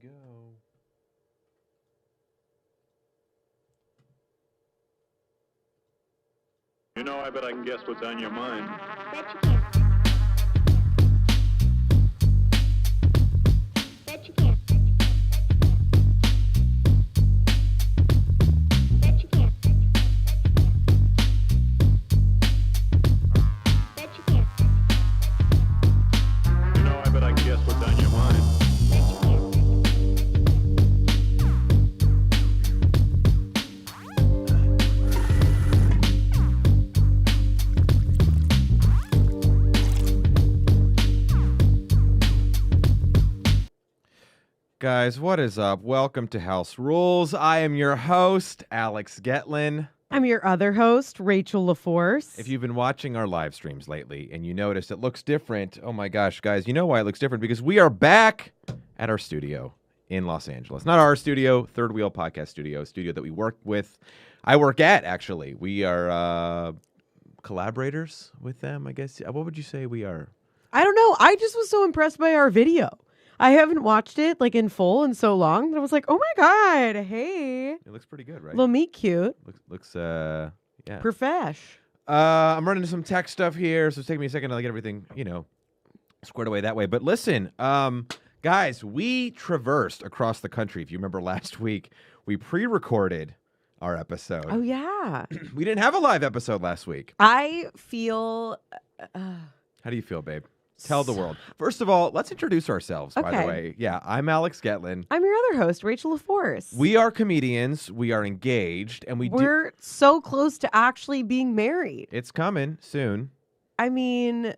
go. You know, I bet I can guess what's on your mind. Bet you can. Bet you can. Bet you can. Bet you can. You know, I bet I can guess what's on your mind. Bet you can. Guys, what is up? Welcome to House Rules. I am your host, Alex Getlin. I'm your other host, Rachel LaForce. If you've been watching our live streams lately and you notice it looks different, oh my gosh, guys, you know why it looks different? Because we are back at our studio in Los Angeles. Not our studio, Third Wheel Podcast Studio, a studio that we work with. I work at, actually. We are collaborators with them, I guess. What would you say we are? I don't know. I just was so impressed by our video. I haven't watched it like in full in so long that I was like, oh my God, hey. It looks pretty good, right? Little meet cute. Looks yeah. Profesh. I'm running into some tech stuff here, so it's taking me a second to get everything, squared away that way. But listen, guys, we traversed across the country. If you remember last week, we pre-recorded our episode. Oh, yeah. We didn't have a live episode last week. I feel... How do you feel, babe? Tell the world. First of all, let's introduce ourselves, by the Okay. way. Yeah, I'm Alex Getlin. I'm your other host, Rachel LaForce. We are comedians. We are engaged, and We're so close to actually being married. It's coming soon. I mean,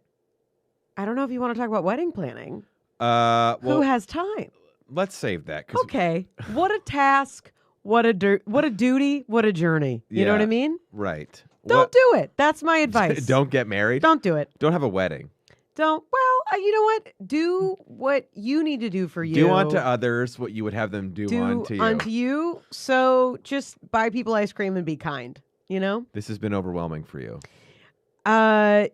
I don't know if you want to talk about wedding planning. Well, Who has time? let's save that. 'Cause Okay. What a task. What a duty. What a journey. You know what I Yeah. mean? Right. Don't do it. That's my advice. Don't get married. Don't do it. Don't have a wedding. Don't. Well, you know what? Do what you need to do for you. Do unto others what you would have them do unto you. unto you. So just buy people ice cream and be kind. You know? This has been overwhelming for you. Yeah.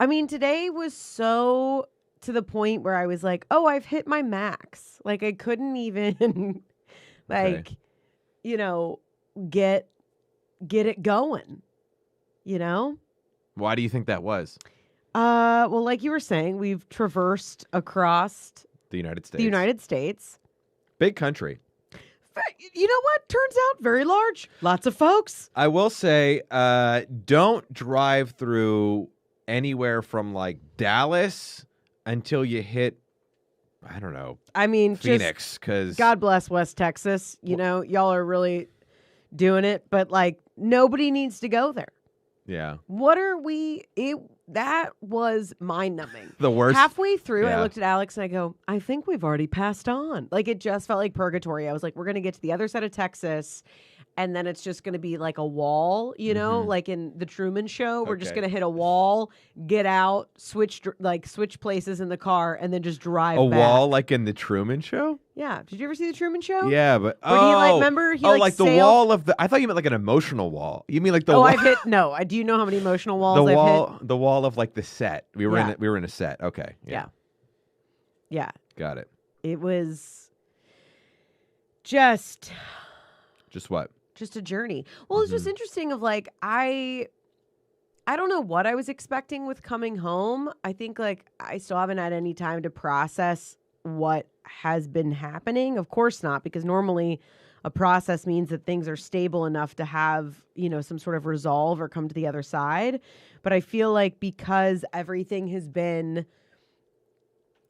I mean, today was so to the point where I was like, oh, I've hit my max. Like I couldn't even Okay. get it going. You know? Why do you think that was? Well, like you were saying, we've traversed across The United States. the United States. Big country. You know what? Turns out very large. Lots of folks. I will say, don't drive through anywhere from like Dallas until you hit, I don't know, I mean, Phoenix. Because just God bless West Texas. You know, y'all are really doing it, but like nobody needs to go there. yeah, What are we? That was mind numbing. the worst. Halfway through, Yeah. I looked at Alex and I go, I think we've already passed on. Like it just felt like purgatory. I was like, we're going to get to the other side of Texas. And then it's just going to be like a wall, Mhm. like in the Truman Show. We're just Okay. going to hit a wall, get out, switch places in the car, and then just drive A back. wall like in the Truman Show? Yeah. Did you ever see the Truman Show? Yeah, but Where he like, remember he like the sailed- wall of the. I thought you meant like an emotional wall. You mean like the Oh, wall? I've hit. No, do you know how many emotional walls the I've wall, hit? the wall of like the set. We were Yeah. we were in a set. Okay, Yeah. got it. It was just Just a journey. Well, it's just interesting of like I don't know what I was expecting with coming home. I think like I still haven't had any time to process what has been happening. Of course not, because normally a process means that things are stable enough to have, some sort of resolve or come to the other side. But I feel like because everything has been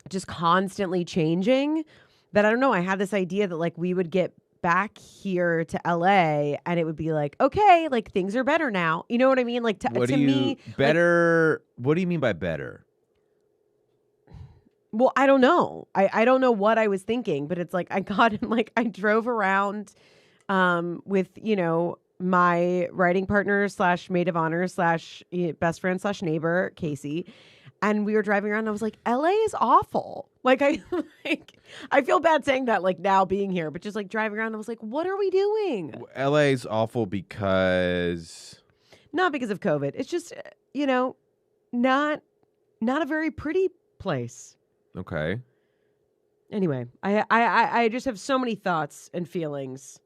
just constantly changing, that I don't know, I had this idea that like we would get back here to LA and it would be like, okay, like things are better now. You know what I mean? Like what to do you me, better? What do you mean by better? well, I don't know. I don't know what I was thinking, but it's like I got in, like I drove around with, my writing partner / maid of honor / best friend / neighbor, Casey. And we were driving around and I was like, LA is awful. Like I feel bad saying that like now being here, but just like driving around, I was like, what are we doing? LA's awful because Not because of COVID. It's just, not a very pretty place. okay. Anyway, I just have so many thoughts and feelings.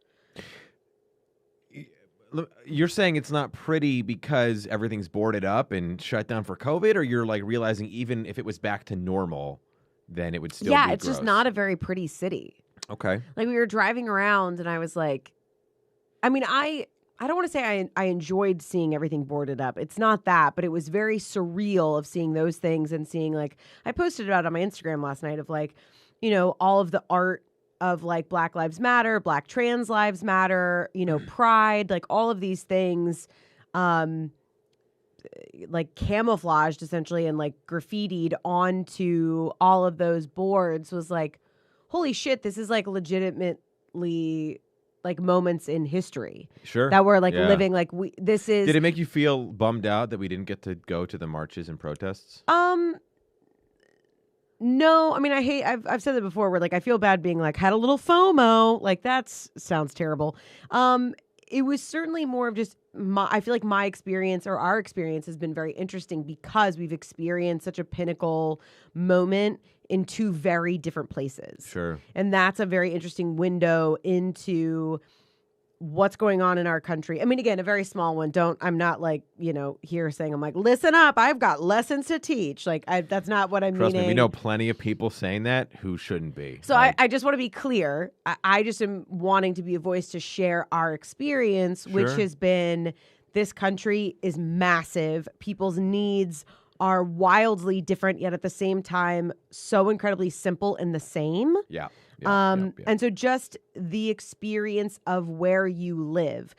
You're saying it's not pretty because everything's boarded up and shut down for COVID, or you're like realizing even if it was back to normal, then it would still be It's just gross? not a very pretty city. Okay. Like we were driving around and I was like, I mean, I don't want to say I enjoyed seeing everything boarded up. It's not that, but it was very surreal of seeing those things and seeing like, I posted about it on my Instagram last night of like, you know, all of the art of like Black Lives Matter, Black Trans Lives Matter, you know, Pride, like all of these things, like camouflaged essentially and like graffitied onto all of those boards was like, holy shit, this is like legitimately like moments in history Sure. that we're like Yeah. living like this is. Did it make you feel bummed out that we didn't get to go to the marches and protests? No, I mean, I've said that before where like I feel bad being like had a little FOMO, like sounds terrible. It was certainly more of just I feel like my experience or our experience has been very interesting because we've experienced such a pinnacle moment in two very different places. Sure. And that's a very interesting window into what's going on in our country. I mean, again, a very small one. I'm not like, you know, here saying I'm like, listen up, I've got lessons to teach. Like, that's not what I'm Trust meaning. me, we know plenty of people saying that who shouldn't be. So Like, I just want to be clear. I just am wanting to be a voice to share our experience, which Sure. has been this country is massive. People's needs are wildly different, yet at the same time, so incredibly simple and the same. yeah. And so just the experience of where you live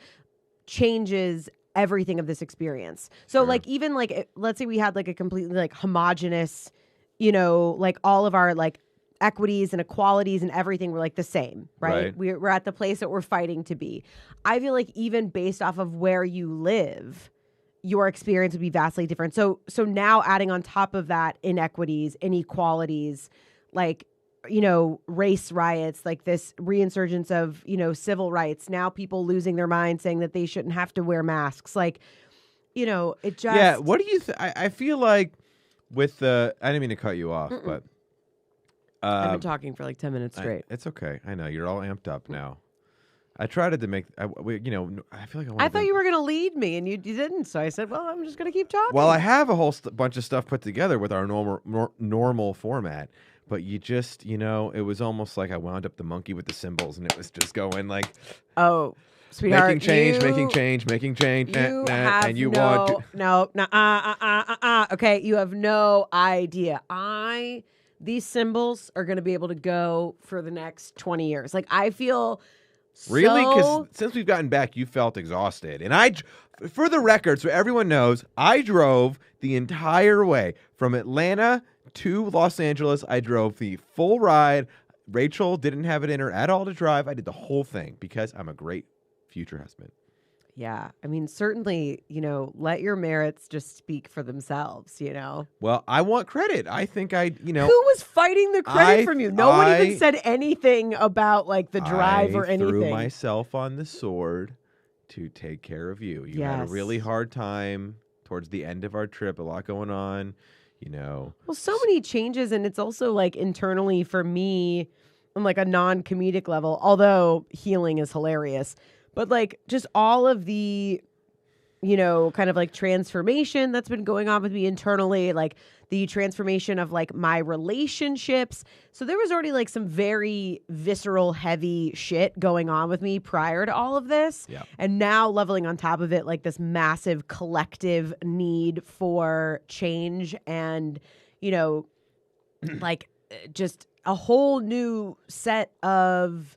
changes everything of this experience. So Sure. like even like let's say we had like a completely like homogenous, you know, like all of our like equities and equalities and everything were like the same, right? Right. We're at the place that we're fighting to be. I feel like even based off of where you live, your experience would be vastly different. So now adding on top of that inequities, inequalities, like, you know, race riots, like this reinsurgence of, you know, civil rights, now people losing their minds saying that they shouldn't have to wear masks. Like, you know, it just. Yeah. What do you I feel like with the, I didn't mean to cut you off, but. I've been talking for like 10 minutes straight. It's okay. I know. You're all amped up now. I tried to make, you know, I feel like I thought you were going to lead me and you didn't. So I said, well, I'm just going to keep talking. Well, I have a whole bunch of stuff put together with our normal format, but you just, you know, it was almost like I wound up the monkey with the cymbals, and it was just going like, oh, sweetheart. making change, you, making change, You have and you no, want. Okay, you have no idea. These symbols are going to be able to go for the next 20 years. Like, I feel Really? Because so... since we've gotten back, you felt exhausted. And for the record, so everyone knows, I drove the entire way from Atlanta to Los Angeles. I drove the full ride. Rachel didn't have it in her at all to drive. I did the whole thing because I'm a great future husband. Yeah. I mean, certainly, you know, let your merits just speak for themselves, you know? Well, I want credit. I think you know. Who was fighting the credit from you? No one I- even said anything about, like, the drive or I threw anything. myself on the sword to take care of you. You had a Yes. really hard time towards the end of our trip, a lot going on, you know. Well, so many changes, and it's also, like, internally for me on, like, a non-comedic level, although healing is hilarious. But, like, just all of the, you know, kind of, like, transformation that's been going on with me internally, like, the transformation of, like, my relationships. So there was already, like, some very visceral, heavy shit going on with me prior to all of this. Yeah. And now leveling on top of it, like, this massive collective need for change and, you know, like, just a whole new set of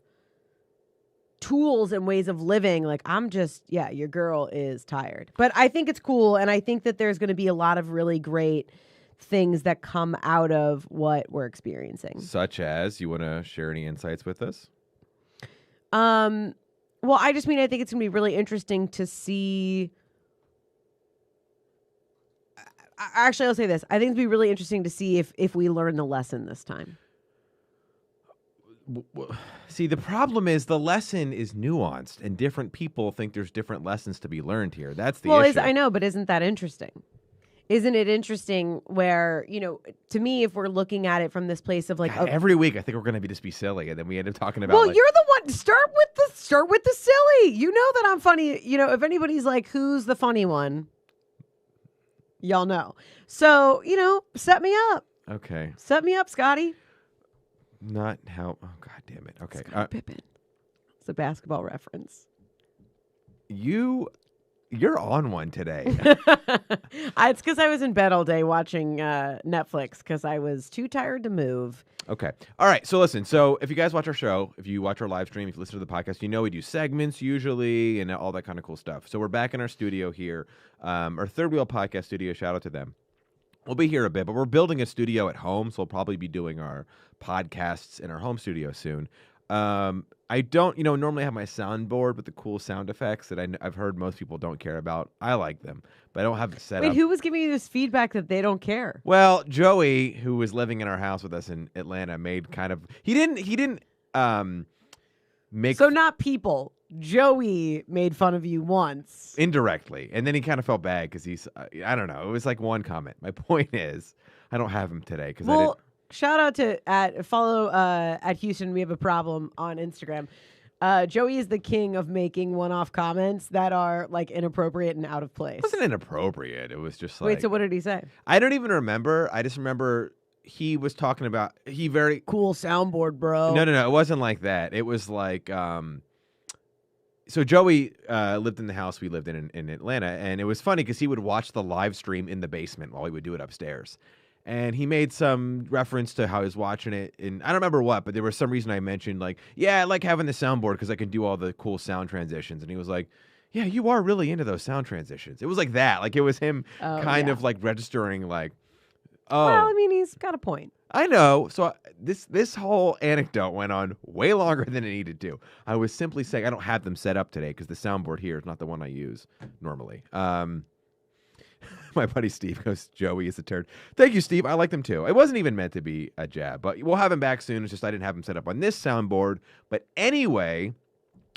tools and ways of living. Like, I'm just, yeah, your girl is tired. But I think it's cool, and I think that there's going to be a lot of really great things that come out of what we're experiencing. Such as, you want to share any insights with us? Well, I just mean, I think it's going to be really interesting to see. Actually, I'll say this. I think it'd be really interesting to see if we learn the lesson this time. See, the problem is the lesson is nuanced, and different people think there's different lessons to be learned here. That's the issue. I know, but isn't that interesting? Isn't it interesting where, to me, if we're looking at it from this place of like, God, every week I think we're going to just be silly, and then we end up talking about. well, like, you're the one. Start with the silly. You know that I'm funny. If anybody's like, who's the funny one? Y'all know. So, set me up. Okay. Set me up, Scotty. Not how. Oh God damn it. Okay. Scottie Pippen. It's a basketball reference. You're on one today. It's because I was in bed all day watching Netflix because I was too tired to move. Okay. All right. So listen. So if you guys watch our show, if you watch our live stream, if you listen to the podcast, we do segments usually and all that kind of cool stuff. So we're back in our studio here, our Third Wheel Podcast studio. Shout out to them. We'll be here a bit, but we're building a studio at home, so we'll probably be doing our podcasts in our home studio soon. I don't, normally have my soundboard with the cool sound effects that I've heard most people don't care about. I like them, but I don't have it set up. Wait, who was giving you this feedback that they don't care? Well, Joey, who was living in our house with us in Atlanta, made kind of he didn't make So not people. Joey made fun of you once. indirectly, and then he kind of felt bad because he's I don't know. It was like one comment. My point is, I don't have him today because I didn't. Shout out to follow at Houston. We have a problem on Instagram. Joey is the king of making one-off comments that are like inappropriate and out of place. It wasn't inappropriate. It was just like. Wait, so what did he say? I don't even remember. I just remember he was talking about very cool soundboard, bro. No. It wasn't like that. It was like so Joey lived in the house we lived in Atlanta, and it was funny because he would watch the live stream in the basement while we would do it upstairs. And he made some reference to how he was watching it, and I don't remember what, but there was some reason I mentioned, like, yeah, I like having the soundboard because I can do all the cool sound transitions. And he was like, yeah, you are really into those sound transitions. It was like that. Like, it was him kind of, like, registering, like, oh. Well, I mean, he's got a point. I know. So this whole anecdote went on way longer than it needed to. I was simply saying I don't have them set up today because the soundboard here is not the one I use normally. My buddy Steve goes, Joey is a turd. Thank you, Steve. I like them too. It wasn't even meant to be a jab, but we'll have him back soon. It's just I didn't have him set up on this soundboard. But anyway,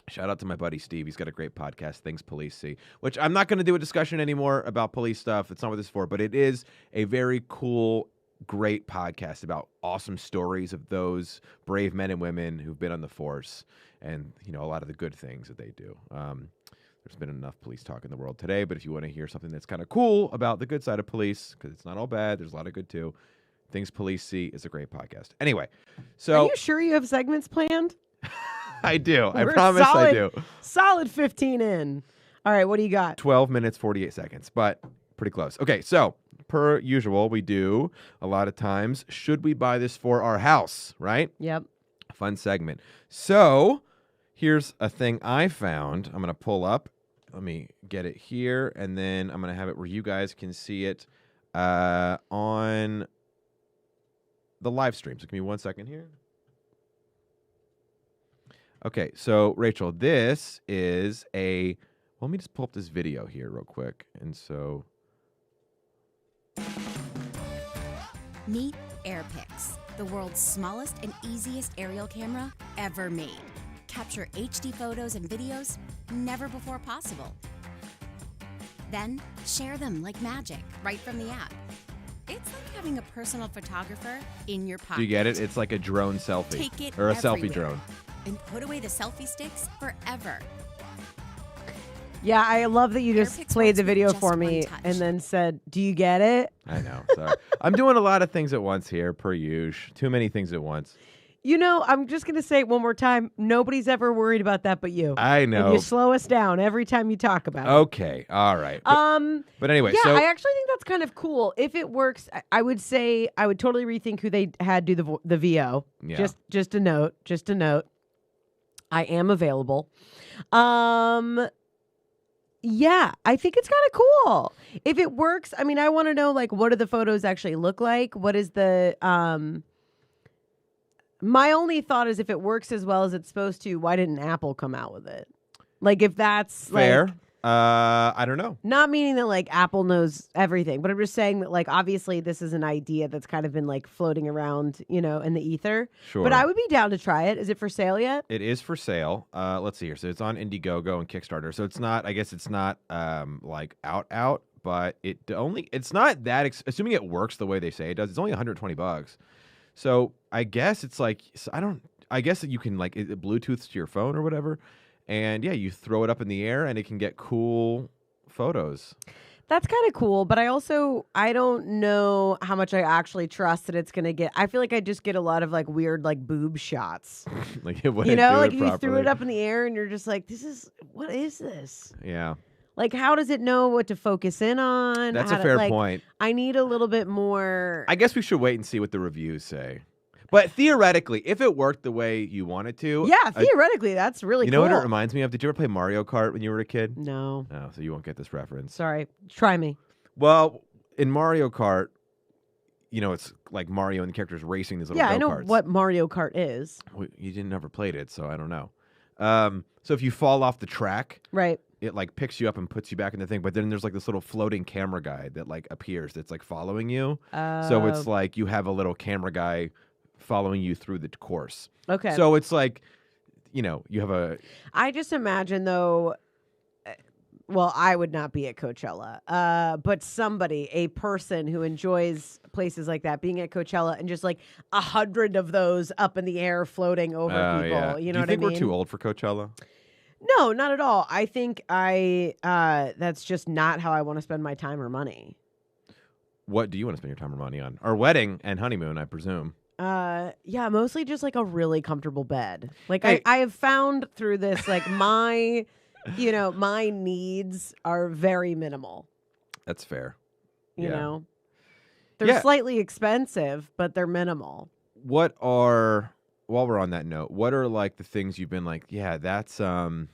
shout out to my buddy Steve. He's got a great podcast, Things Police See, which I'm not going to do a discussion anymore about police stuff. It's not what this is for, but it is a very cool, great podcast about awesome stories of those brave men and women who've been on the force and, a lot of the good things that they do. There's been enough police talk in the world today, but if you want to hear something that's kind of cool about the good side of police, because it's not all bad, there's a lot of good too, Things Police See is a great podcast. Anyway, so... Are you sure you have segments planned? I do. I We're promise I do. Solid 15 in. All right, what do you got? 12 minutes, 48 seconds, but pretty close. Okay, so per usual, we do a lot of times, should we buy this for our house, right? Yep. Fun segment. So here's a thing I found. I'm going to pull up. Let me get it here, and then I'm going to have it where you guys can see it on the live stream. So give me 1 second here. Okay, so Rachel, this is a... Well, let me just pull up this video here real quick. And so... Meet AirPix, the world's smallest and easiest aerial camera ever made. Capture HD photos and videos never before possible. Then share them like magic right from the app. It's like having a personal photographer in your pocket. Do you get it? It's like a drone selfie. Take it or a everywhere. selfie drone. And put away the selfie sticks forever. Yeah, I love that you just AirPix played works the with video just for one me touch. and then said, do you get it? I know. Sorry. I'm doing a lot of things at once here, per usual. Too many things at once. I'm just going to say it one more time. Nobody's ever worried about that but you. I know. And you slow us down every time you talk about it. Okay. All right. But anyway, yeah, so... I actually think that's kind of cool. If it works, I would say I would totally rethink who they had do the VO. Yeah. Just a note. I am available. Yeah, I think it's kind of cool. If it works, I mean, I want to know, like, what do the photos actually look like? What is the... My only thought is if it works as well as it's supposed to, why didn't Apple come out with it? Like, if that's... Fair. Like, I don't know. not meaning that, like, Apple knows everything, but I'm just saying that, like, obviously this is an idea that's kind of been, like, floating around, in the ether. Sure. But I would be down to try it. Is it for sale yet? It is for sale. Let's see here. So it's on Indiegogo and Kickstarter. So it's not, I guess it's not like out, but it's not that assuming it works the way they say it does. It's only $120. So I guess it's like I guess that you can like it Bluetooths to your phone or whatever, and yeah, you throw it up in the air and it can get cool photos. That's kind of cool, but I don't know how much I actually trust that it's going to get. I feel like I just get a lot of like weird like boob shots. Like it wouldn't You know, do like it if you threw properly. it up in the air and you're just like, what is this? Yeah, Like, how does it know what to focus in on? that's How a to- fair like, point. I need a little bit more. I guess we should wait and see what the reviews say. But theoretically, if it worked the way you wanted to, Yeah, theoretically, that's really you cool. know what it reminds me of? Did you ever play Mario Kart when you were a kid? No, Oh, so you won't get this reference. sorry. Try me. Well, in Mario Kart, you know, it's like Mario and the characters racing these little Yeah, I know go-karts. what Mario Kart is. Well, you didn't ever played it, so I don't know. So if you fall off the track, Right. it like picks you up and puts you back in the thing. But then there's like this little floating camera guy that like appears that's like following you. So it's like you have a little camera guy following you through the course. Okay. So it's like, you know, you have a I just imagine though. Well, I would not be at Coachella, but a person who enjoys places like that, being at Coachella and just like 100 of those up in the air floating over people. yeah. You Do know you think what I mean? we're too old for Coachella? No, not at all. I think that's just not how I want to spend my time or money. What do you want to spend your time or money on? Our wedding and honeymoon, I presume. Yeah, mostly just like a really comfortable bed. Like Hey. I have found through this, like my, my needs are very minimal. That's fair. You Yeah. know, they're Yeah. slightly expensive, but they're minimal. While we're on that note, what are like the things you've been like, yeah, that's something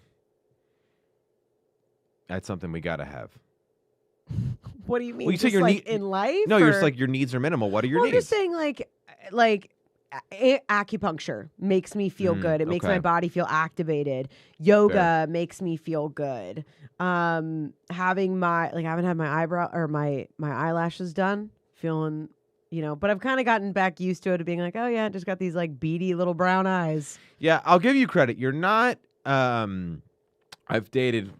we gotta have. What do you mean? Well, you say Just your like need- in life? No, you're just or- like your needs are minimal. What are your Well, I'm needs? just saying, like acupuncture makes me feel good. It makes okay. my body feel activated. Yoga makes me feel good. Having I haven't had my eyebrow or my eyelashes done, feeling, but I've kind of gotten back used to it, of being like, oh yeah, just got these like beady little brown eyes. Yeah, I'll give you credit. You're not. I've dated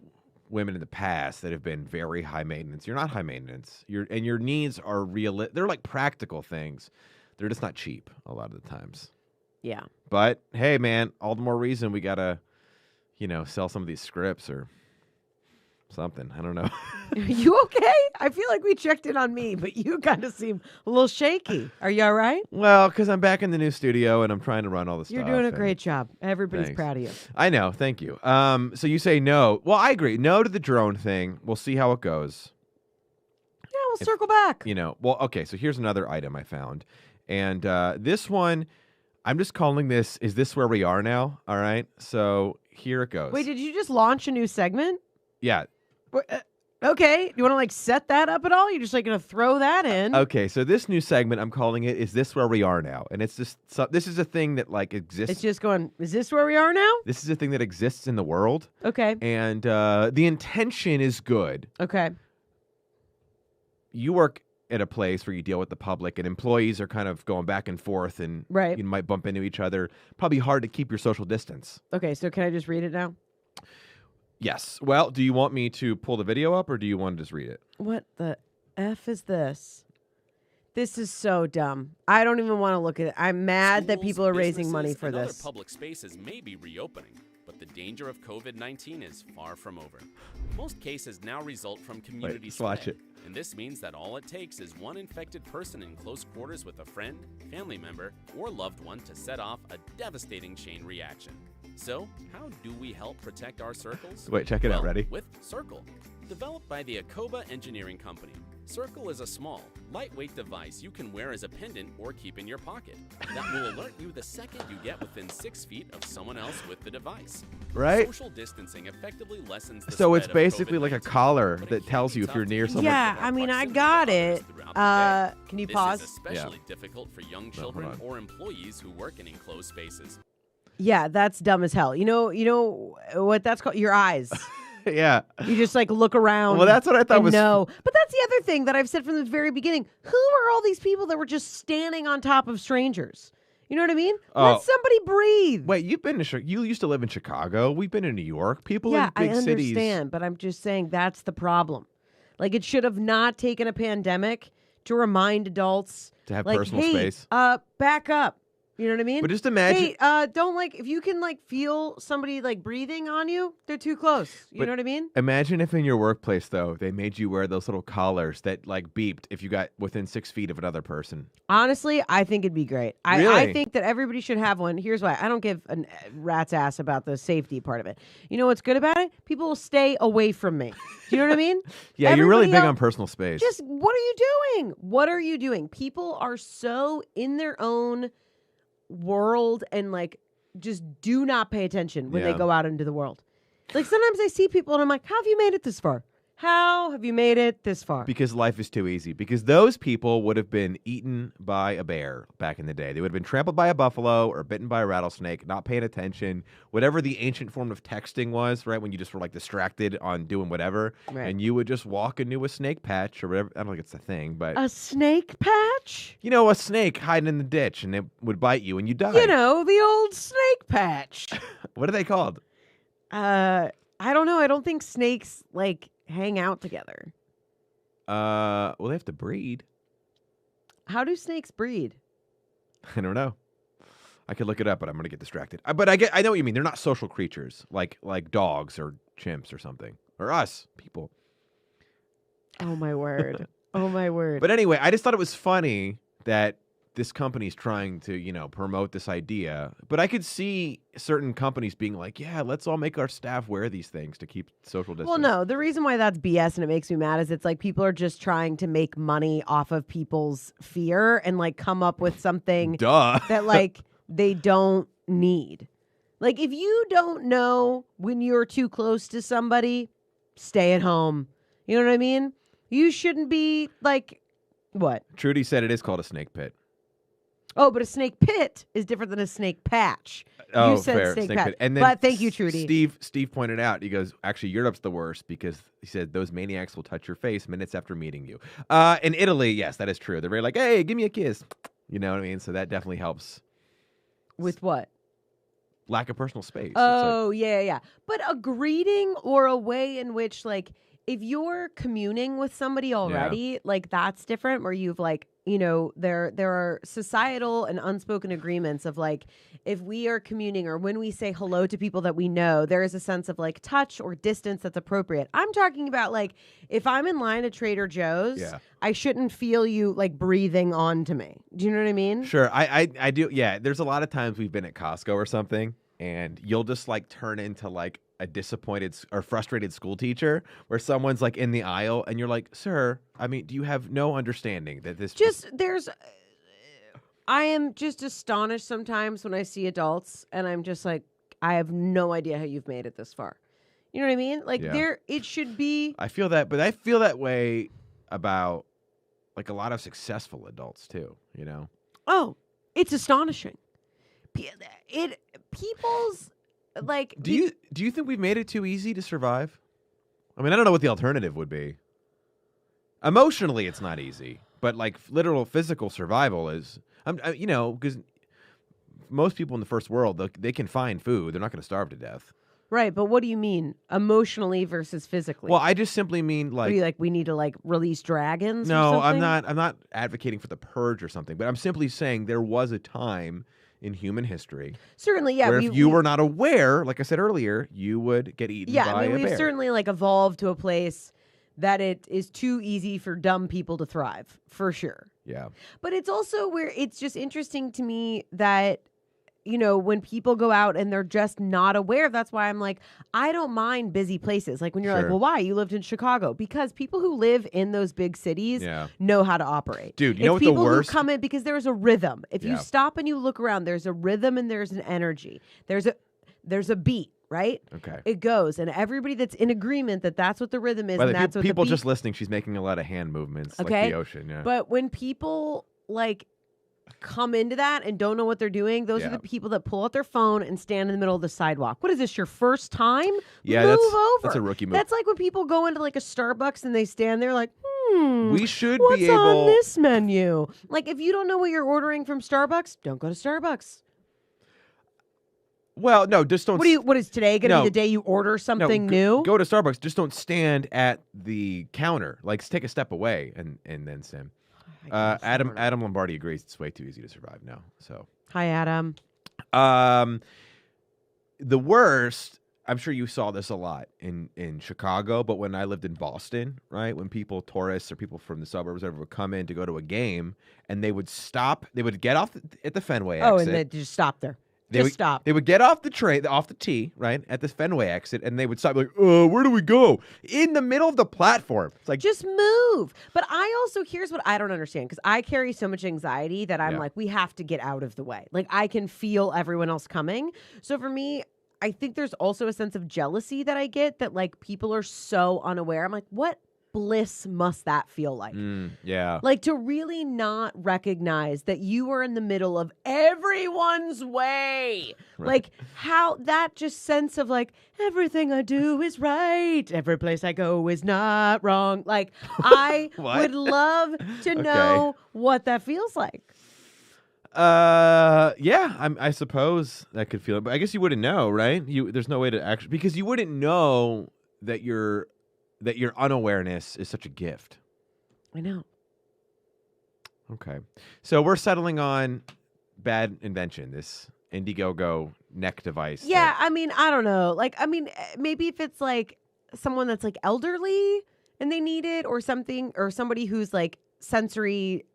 women in the past that have been very high maintenance. You're not high maintenance. Your needs are real. They're like practical things. They're just not cheap a lot of the times. Yeah. But hey, man, all the more reason we gotta, sell some of these scripts or something. I don't know. You okay? I feel like we checked in on me, but you kind of seem a little shaky. Are you all right? Well, because I'm back in the new studio and I'm trying to run all this You're stuff. doing a and- great job. Everybody's Thanks. proud of you. I know. Thank you. So you say no. Well, I agree. No to the drone thing. We'll see how it goes. Yeah, we'll circle back. Well, okay. So here's another item I found. And this one, I'm just calling this, is this where we are now? All right. So here it goes. Wait, did you just launch a new segment? Yeah. Okay. You want to like set that up at all? You're just like going to throw that in? Okay. So this new segment, I'm calling it, is this where we are now? And it's just, this is a thing that like exists. It's just going, is this where we are now? This is a thing that exists in the world. Okay. And the intention is good. Okay. You work at a place where you deal with the public and employees are kind of going back and forth and Right. you might bump into each other. Probably hard to keep your social distance. Okay. So can I just read it now? Yes. Well, do you want me to pull the video up or do you want to just read it? What the F is this? This is so dumb. I don't even want to look at it. I'm mad that Schools, people are raising businesses, money for and this. Other public spaces may be reopening, but the danger of COVID-19 is far from over. Most cases now result from community just watch spread, it. and this means that all it takes is one infected person in close quarters with a friend, family member, or loved one to set off a devastating chain reaction. So, how do we help protect our circles? Wait, check it out. Well, Ready? With Circle. Developed by the Akoba Engineering Company, Circle is a small, lightweight device you can wear as a pendant or keep in your pocket that will alert you the second you get within 6 feet of someone else with the device. Right? Social distancing effectively lessens the So it's spread of basically like a COVID-19, collar but it that can tells be you if you're tough near to someone. Yeah, keep I mean, I proximity got with it. others throughout the day. Can you This pause? is especially difficult for young children or employees who work in enclosed spaces. Yeah, that's dumb as hell. You know what that's called? Your eyes. Yeah. You just like look around. Well, that's what I thought and was. no. But that's the other thing that I've said from the very beginning. Who are all these people that were just standing on top of strangers? You know what I mean? Oh. Let somebody breathe. Wait, you've been to you used to live in Chicago. We've been in New York. People yeah, in big I cities. understand, but I'm just saying that's the problem. Like it should have not taken a pandemic to remind adults To have like, personal hey, space. back up. You know what I mean? But just imagine. Hey, don't like if you can like feel somebody like breathing on you, they're too close. You But know what I mean? Imagine if in your workplace, though, they made you wear those little collars that like beeped if you got within 6 feet of another person. Honestly, I think it'd be great. I Really? think that everybody should have one. Here's why. I don't give a rat's ass about the safety part of it. You know what's good about it? People will stay away from me. Do you know what I mean? Yeah, you're really Everybody big else- on personal space. Just what are you doing? What are you doing? People are so in their own world and like just do not pay attention when they Yeah. go out into the world. Like sometimes I see people and I'm like, how have you made it this far? How have you made it this far? Because life is too easy. Because those people would have been eaten by a bear back in the day. They would have been trampled by a buffalo or bitten by a rattlesnake, not paying attention. Whatever the ancient form of texting was, right? When you just were like distracted on doing whatever. Right. And you would just walk into a snake patch or whatever. I don't think it's a thing, but A snake patch? you know, a snake hiding in the ditch and it would bite you and you die. You know, the old snake patch. What are they called? I don't know. I don't think snakes like hang out together. Well, they have to breed. How do snakes breed? I don't know. I could look it up, but I'm gonna get distracted. But I know what you mean. They're not social creatures like dogs or chimps or something or us people. Oh my word. Oh my word. But anyway, I just thought it was funny that this company's trying to, you know, promote this idea. But I could see certain companies being like, yeah, let's all make our staff wear these things to keep social distance. Well, no, the reason why that's BS and it makes me mad is it's like people are just trying to make money off of people's fear and like come up with something Duh. that like they don't need. Like if you don't know when you're too close to somebody, stay at home. You know what I mean? You shouldn't be like what? Trudy said it is called a snake pit. Oh, but a snake pit is different than a snake patch. Oh, You said fair. snake Snake patch. pit. And then But thank you, Trudy. Steve pointed out, he goes, actually, Europe's the worst because he said those maniacs will touch your face minutes after meeting you. In Italy, yes, that is true. They're very like, hey, give me a kiss. You know what I mean? So that definitely helps. With what? Lack of personal space. It's Oh, yeah. But a greeting or a way in which, like, if you're communing with somebody already, like, that's different where you've, like, you know, there are societal and unspoken agreements of, like, if we are communing or when we say hello to people that we know, there is a sense of, like, touch or distance that's appropriate. I'm talking about, like, if I'm in line at Trader Joe's, Yeah. I shouldn't feel you, like, breathing onto me. Do you know what I mean? Sure. I do. Yeah. There's a lot of times we've been at Costco or something and you'll just like turn into like a disappointed or frustrated school teacher where someone's like in the aisle and you're like, sir, I mean, do you have no understanding that this I am just astonished sometimes when I see adults and I'm just like, I have no idea how you've made it this far. You know what I mean? Like Yeah. it should be. I feel that, but I feel that way about like a lot of successful adults too, you know? Oh, it's astonishing. People's like. Do you think we've made it too easy to survive? I mean, I don't know what the alternative would be. Emotionally, it's not easy, but like literal physical survival is, you know, because most people in the first world, they can find food. They're not going to starve to death. Right, but what do you mean emotionally versus physically? Well, I just simply mean What like, do you like? We need to like release dragons. or no, I'm something? not. I'm not advocating for the purge or something, but I'm simply saying there was a time in human history Certainly, yeah. where if you were not aware, like I said earlier, you would get eaten Yeah, by I mean, a we've bear. certainly like evolved to a place that it is too easy for dumb people to thrive, for sure. Yeah. But it's also where it's just interesting to me that, you know, when people go out and they're just not aware, that's why I'm like, I don't mind busy places. Like when you're like, Sure. well, why? You lived in Chicago. Because people who live in those big cities Yeah. know how to operate. Dude, you It's know what the people worst- who come in because there's a rhythm. If you Yeah. stop and you look around, there's a rhythm and there's an energy. There's a beat, right? Okay. It goes, and everybody that's in agreement that that's what the rhythm is, By and the that's what people the beat. just listening, she's making a lot of hand movements like Okay. the ocean. Yeah. But when people like come into that and don't know what they're doing, those Yeah. are the people that pull out their phone and stand in the middle of the sidewalk. What is this? Your first time? Yeah, move that's- over. that's a rookie move. That's like when people go into like a Starbucks and they stand there like, we should what's be able. on this menu? Like if you don't know what you're ordering from Starbucks, don't go to Starbucks. Well, no, just don't. What is today going to No. be the day you order no, something go, new? Go to Starbucks. Just don't stand at the counter. Like take a step away and then sim. I guess, I don't know. Adam Lombardi agrees it's way too easy to survive now. So, Hi, Adam. the worst. I'm sure you saw this a lot in Chicago, but when I lived in Boston, right, when tourists or people from the suburbs would come in to go to a game, and they would stop, they would get off at the Fenway exit. Oh, and they just stop there. Just stop. They would get off the train, off the T, right, at the Fenway exit, and they would stop like, where do we go? In the middle of the platform. It's like, Just move. But I also, here's what I don't understand, because I carry so much anxiety that I'm Yeah. like, we have to get out of the way. Like, I can feel everyone else coming. So for me, I think there's also a sense of jealousy that I get that, like, people are so unaware. I'm like, what bliss must that feel like? yeah. Like, to really not recognize that you are in the middle of everyone's way. Right. Like, how that just sense of, like, everything I do is right. Every place I go is not wrong. Like, I What? would love to know what that feels like. Yeah, I suppose that could feel it, but I guess you wouldn't know, right? There's no way to actually, because you wouldn't know that your unawareness is such a gift. I know. Okay, so we're settling on bad invention, this Indiegogo neck device. Yeah, I mean, I don't know. Like, I mean, maybe if it's like someone that's like elderly and they need it, or something, or somebody who's like sensory,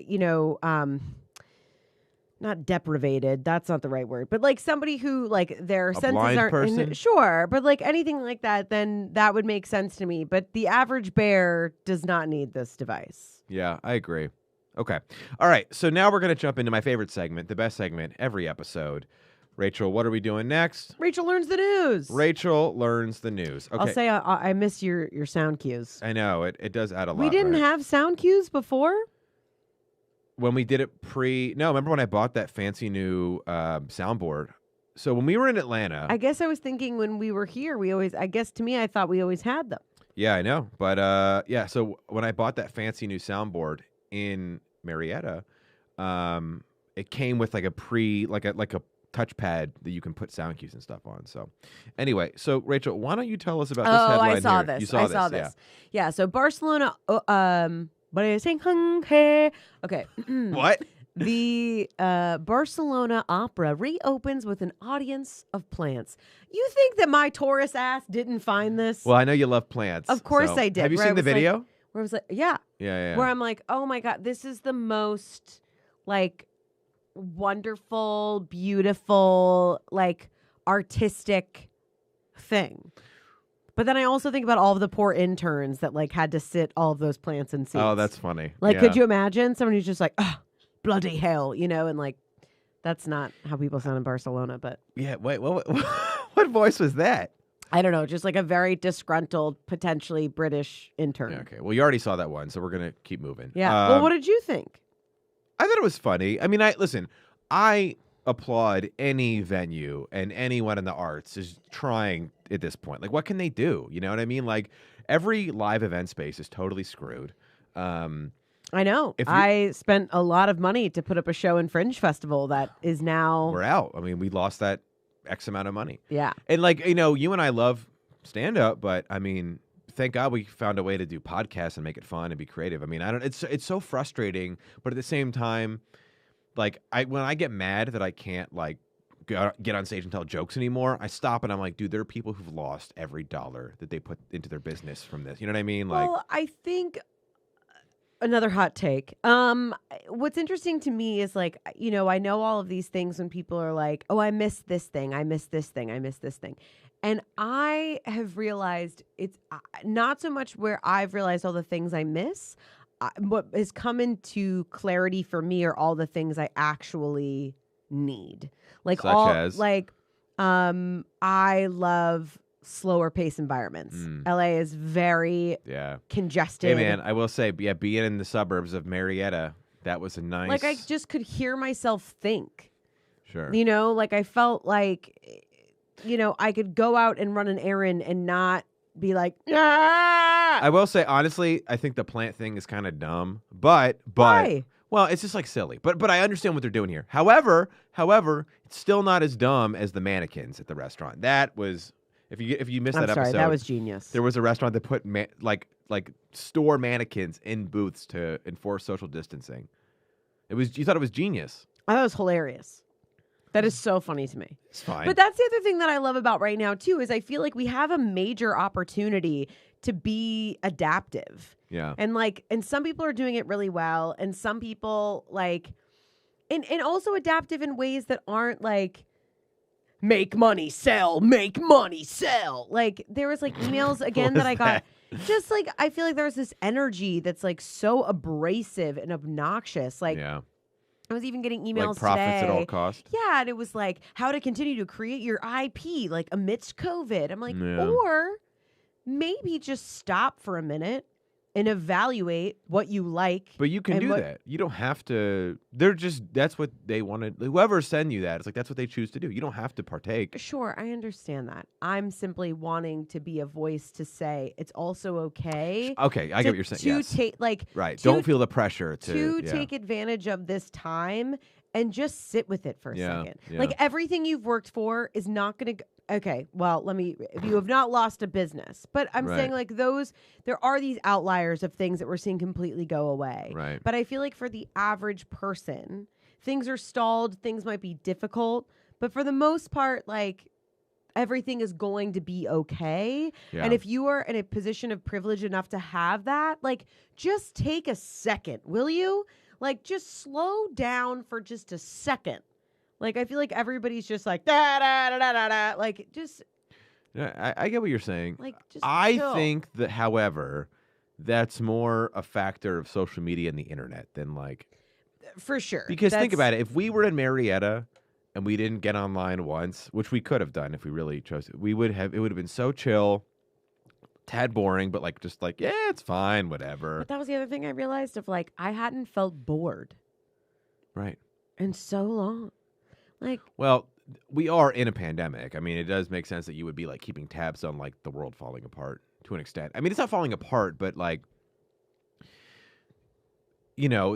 not deprivated. That's not the right word, but like somebody who like their senses blind aren't person? sure, but like anything like that, then that would make sense to me. But the average bear does not need this device. Yeah, I agree. Okay. All right. So now we're going to jump into my favorite segment, the best segment every episode. Rachel, what are we doing next? Rachel learns the news. Rachel learns the news. Okay. I'll say I miss your sound cues. I know it does add a lot. We didn't right? have sound cues before. When we did it no, remember when I bought that fancy new soundboard? So when we were in Atlanta, I guess I was thinking when we were here, I thought we always had them. yeah, I know, but yeah. So when I bought that fancy new soundboard in Marietta, it came with like a touchpad that you can put sound cues and stuff on. So anyway, so Rachel, why don't you tell us about this headline I saw here? this. You saw I saw this. this. Yeah. So Barcelona. But I was saying, okay. Yeah. What? The Barcelona Opera reopens with an audience of plants. You think that my Taurus ass didn't find this? Well, I know you love plants. Of course so- I did. Have you where I seen the was like- video? Where I was like, yeah. Yeah. Where I'm like, oh my God, this is the most like wonderful, beautiful, like artistic thing. But then I also think about all of the poor interns that like had to sit all of those plants in seats. Oh, that's funny. Like, Yeah. could you imagine someone who's just like, oh, bloody hell, and like, that's not how people sound in Barcelona. But Yeah. Wait. What voice was that? I don't know, just like a very disgruntled, potentially British intern. Yeah, okay. Well, you already saw that one, so we're gonna keep moving. Yeah. Well, what did you think? I thought it was funny. I mean, I applaud any venue and anyone in the arts is trying at this point. Like, what can they do? You know what I mean? Like, every live event space is totally screwed. I know. If you- I spent a lot of money to put up a show in Fringe Festival that is now. We're out. I mean, we lost that X amount of money. Yeah. And like, you and I love stand up, but I mean, thank God we found a way to do podcasts and make it fun and be creative. I mean, it's so frustrating, but at the same time, like when I get mad that I can't like get on stage and tell jokes anymore, I stop and I'm like, dude, there are people who've lost every dollar that they put into their business from this. You know what I mean? Like, Well, I think another hot take. What's interesting to me is like, I know all of these things when people are like, oh, I missed this thing. I missed this thing. I missed this thing. And I have realized it's not so much where I've realized all the things I miss. What has come into clarity for me are all the things I actually need. Like Such as? I love slower pace environments. LA is very yeah. congested. Hey man, I will say, yeah, being in the suburbs of Marietta, that was a nice. Like I just could hear myself think. Sure. Like I felt like, I could go out and run an errand and not be like, ah! I will say honestly, I think the plant thing is kind of dumb, but Why? Well, it's just like silly, but I understand what they're doing here. However, it's still not as dumb as the mannequins at the restaurant. That was if you missed I'm that sorry, episode, that was genius. there was a restaurant that put like store mannequins in booths to enforce social distancing. You thought it was genius. I thought it was hilarious. That is so funny to me. It's fine. But that's the other thing that I love about right now too is I feel like we have a major opportunity to be adaptive. Yeah. And some people are doing it really well, and some people and also adaptive in ways that aren't like make money, sell, make money, sell. Like there was emails again What that I was got. that? Just I feel like there was this energy that's so abrasive and obnoxious. Yeah. I was even getting emails Like profits today. at all cost. Yeah, and it was how to continue to create your IP amidst COVID. I'm like, Yeah. or maybe just stop for a minute and evaluate what you like. But you can and do what- that. You don't have to. That's what they wanted. Whoever send you that, it's that's what they choose to do. You don't have to partake. Sure, I understand that. I'm simply wanting to be a voice to say it's also okay. Okay, I get what you're saying. To Yes. take Right. to- Don't feel the pressure to yeah. take advantage of this time and just sit with it for a Yeah, second. yeah. Everything you've worked for is not going to. Okay, well, if you have not lost a business, but I'm saying there are these outliers of things that we're seeing completely go away. Right. But I feel like for the average person, things are stalled, things might be difficult, but for the most part, everything is going to be okay. Yeah. And if you are in a position of privilege enough to have that, just take a second, will you? Just slow down for just a second. I feel like everybody's just da da da da da da. Just Yeah, I get what you're saying. just I chill. think that, however, that's more a factor of social media and the internet than For sure. because think That's- about it. If we were in Marietta and we didn't get online once, which we could have done if we really chose to, it would have been so chill, tad boring, but yeah, it's fine, whatever. But that was the other thing I realized of I hadn't felt bored Right. in so long. Well, we are in a pandemic. I mean, it does make sense that you would be keeping tabs on the world falling apart to an extent. I mean, it's not falling apart, but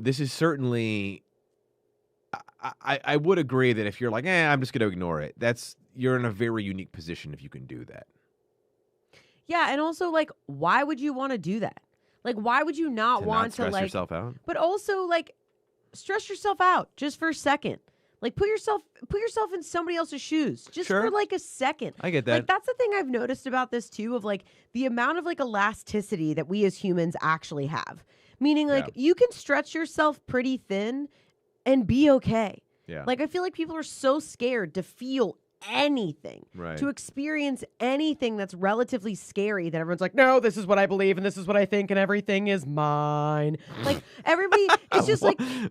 this is certainly. I would agree that if you're I'm just going to ignore it. You're in a very unique position if you can do that. Yeah, and also why would you want to do that? Why would you not To want not stress to yourself out. But also stress yourself out just for a second. Put yourself in somebody else's shoes just Sure. for a second. I get that. That's the thing I've noticed about this too of the amount of elasticity that we as humans actually have. Meaning Yeah. you can stretch yourself pretty thin and be okay. Yeah. I feel like people are so scared to feel anything, Right. to experience anything that's relatively scary that everyone's no, this is what I believe and this is what I think and everything is mine. Everybody, it's just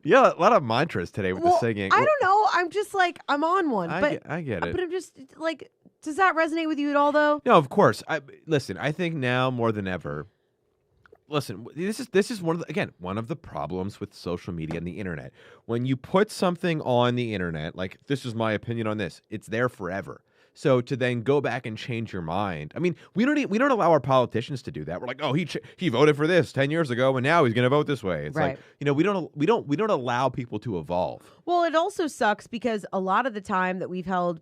yeah, a lot of mantras today with the singing. I don't know. I'm just I'm on one. I get it. But I'm just does that resonate with you at all though? No, of course. Listen. I think now more than ever. Listen, this is one of the problems with social media and the internet. When you put something on the internet, this is my opinion on this, it's there forever. So to then go back and change your mind, I mean, we don't allow our politicians to do that. We're oh, he voted for this 10 years ago, and now he's going to vote this way. It's Right. we don't allow people to evolve. Well, it also sucks because a lot of the time that we've held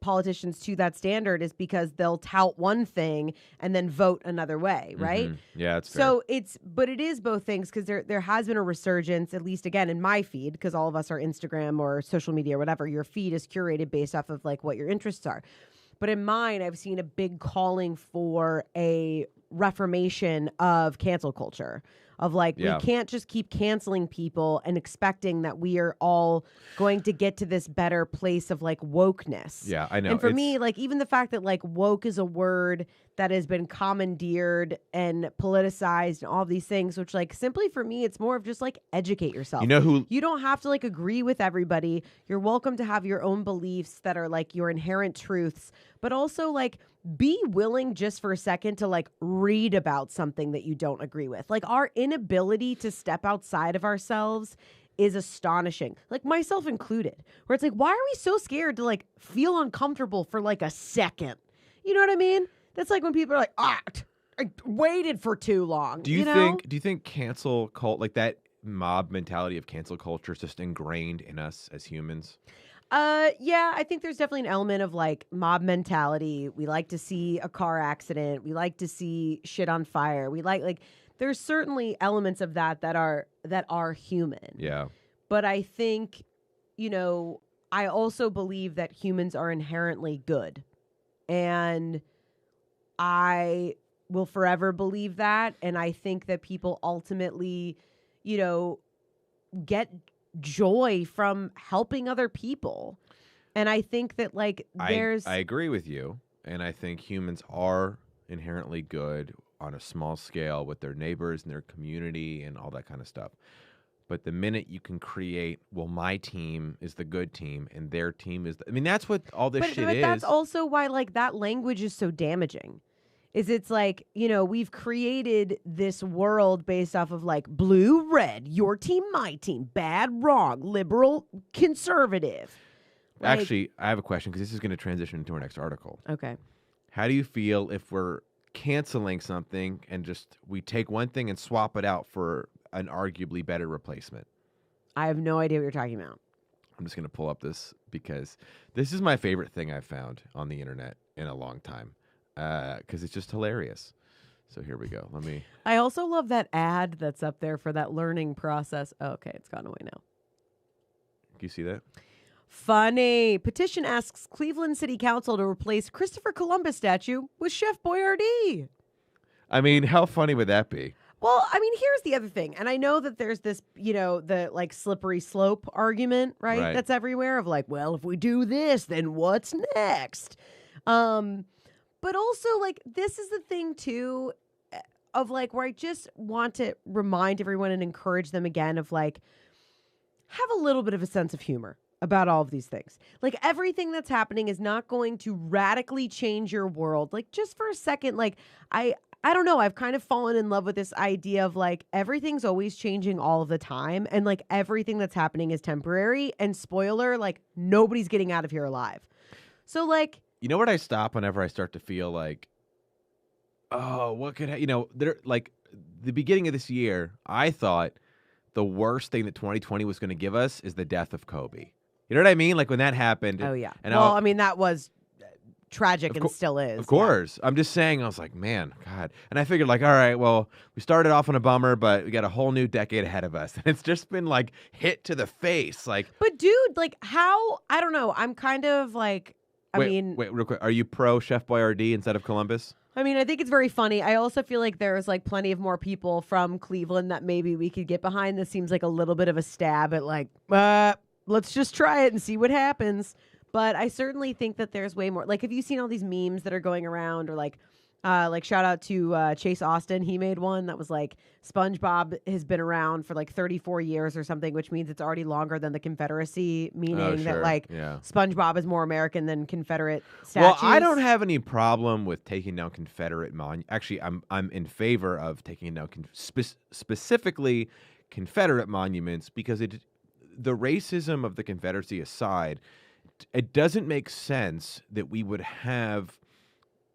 politicians to that standard is because they'll tout one thing and then vote another way, right? Mhm. Yeah, it's fair. So it is both things because there has been a resurgence, at least again in my feed, because all of us are Instagram or social media or whatever. Your feed is curated based off of what your interests are. But in mine, I've seen a big calling for a reformation of cancel culture. Of Yeah. we can't just keep canceling people and expecting that we are all going to get to this better place of wokeness. Yeah, I know. And for It's- me, even the fact that woke is a word that has been commandeered and politicized and all of these things, which simply for me, it's more of just educate yourself. You know who? You don't have to agree with everybody. You're welcome to have your own beliefs that are your inherent truths, but also be willing just for a second to read about something that you don't agree with. Our inability to step outside of ourselves is astonishing. Myself included, where it's why are we so scared to feel uncomfortable for a second? You know what I mean? That's when people are I waited for too long. Do you know? think cancel cult that mob mentality of cancel culture is just ingrained in us as humans? Yeah, I think there's definitely an element of like mob mentality. We like to see a car accident. We like to see shit on fire. We like there's certainly elements of that are human. Yeah. But I think, I also believe that humans are inherently good. And I will forever believe that. And I think that people ultimately, get joy from helping other people. And I think that I agree with you. And I think humans are inherently good on a small scale with their neighbors and their community and all that kind of stuff. But the minute you can create, well, my team is the good team and their team is, that's what all this shit but is. that's also why that language is so damaging. It's like, we've created this world based off of blue, red, your team, my team, bad, wrong, liberal, conservative. Actually, I have a question because this is going to transition into our next article. Okay. How do you feel if we're canceling something and just we take one thing and swap it out for an arguably better replacement? I have no idea what you're talking about. I'm just going to pull up this because this is my favorite thing I've found on the internet in a long time because it's just hilarious. So here we go. I also love that ad that's up there for that learning process. Oh, okay, it's gone away now. Can you see that? Funny. Petition asks Cleveland City Council to replace Christopher Columbus statue with Chef Boyardee. How funny would that be? Well, here's the other thing. And I know that there's this, the slippery slope argument, right? That's everywhere of well, if we do this, then what's next? But also this is the thing too of where I just want to remind everyone and encourage them again of have a little bit of a sense of humor about all of these things. Everything that's happening is not going to radically change your world. Just for a second, I don't know. I've kind of fallen in love with this idea of everything's always changing all of the time. And everything that's happening is temporary. And spoiler, nobody's getting out of here alive. So you know what I stop whenever I start to feel oh, what could there the beginning of this year, I thought the worst thing that 2020 was going to give us is the death of Kobe. You know what I mean? When that happened. Oh yeah. And that was tragic and still is. Of course. Yeah. I'm just saying, I was like, man, God. And I figured all right, well, we started off on a bummer, but we got a whole new decade ahead of us. And it's just been hit to the face. But dude, how, I don't know. I'm kind of wait, real quick. Are you pro Chef Boyardee instead of Columbus? I think it's very funny. I also feel there's plenty of more people from Cleveland that maybe we could get behind. This seems like a little bit of a stab at let's just try it and see what happens. But I certainly think that there's way more. Have you seen all these memes that are going around or shout out to Chase Austin. He made one that was SpongeBob has been around for 34 years or something, which means it's already longer than the Confederacy, meaning that SpongeBob is more American than Confederate statues. Well, I don't have any problem with taking down Confederate monuments. Actually, I'm in favor of taking down specifically Confederate monuments because the racism of the Confederacy aside, it doesn't make sense that we would have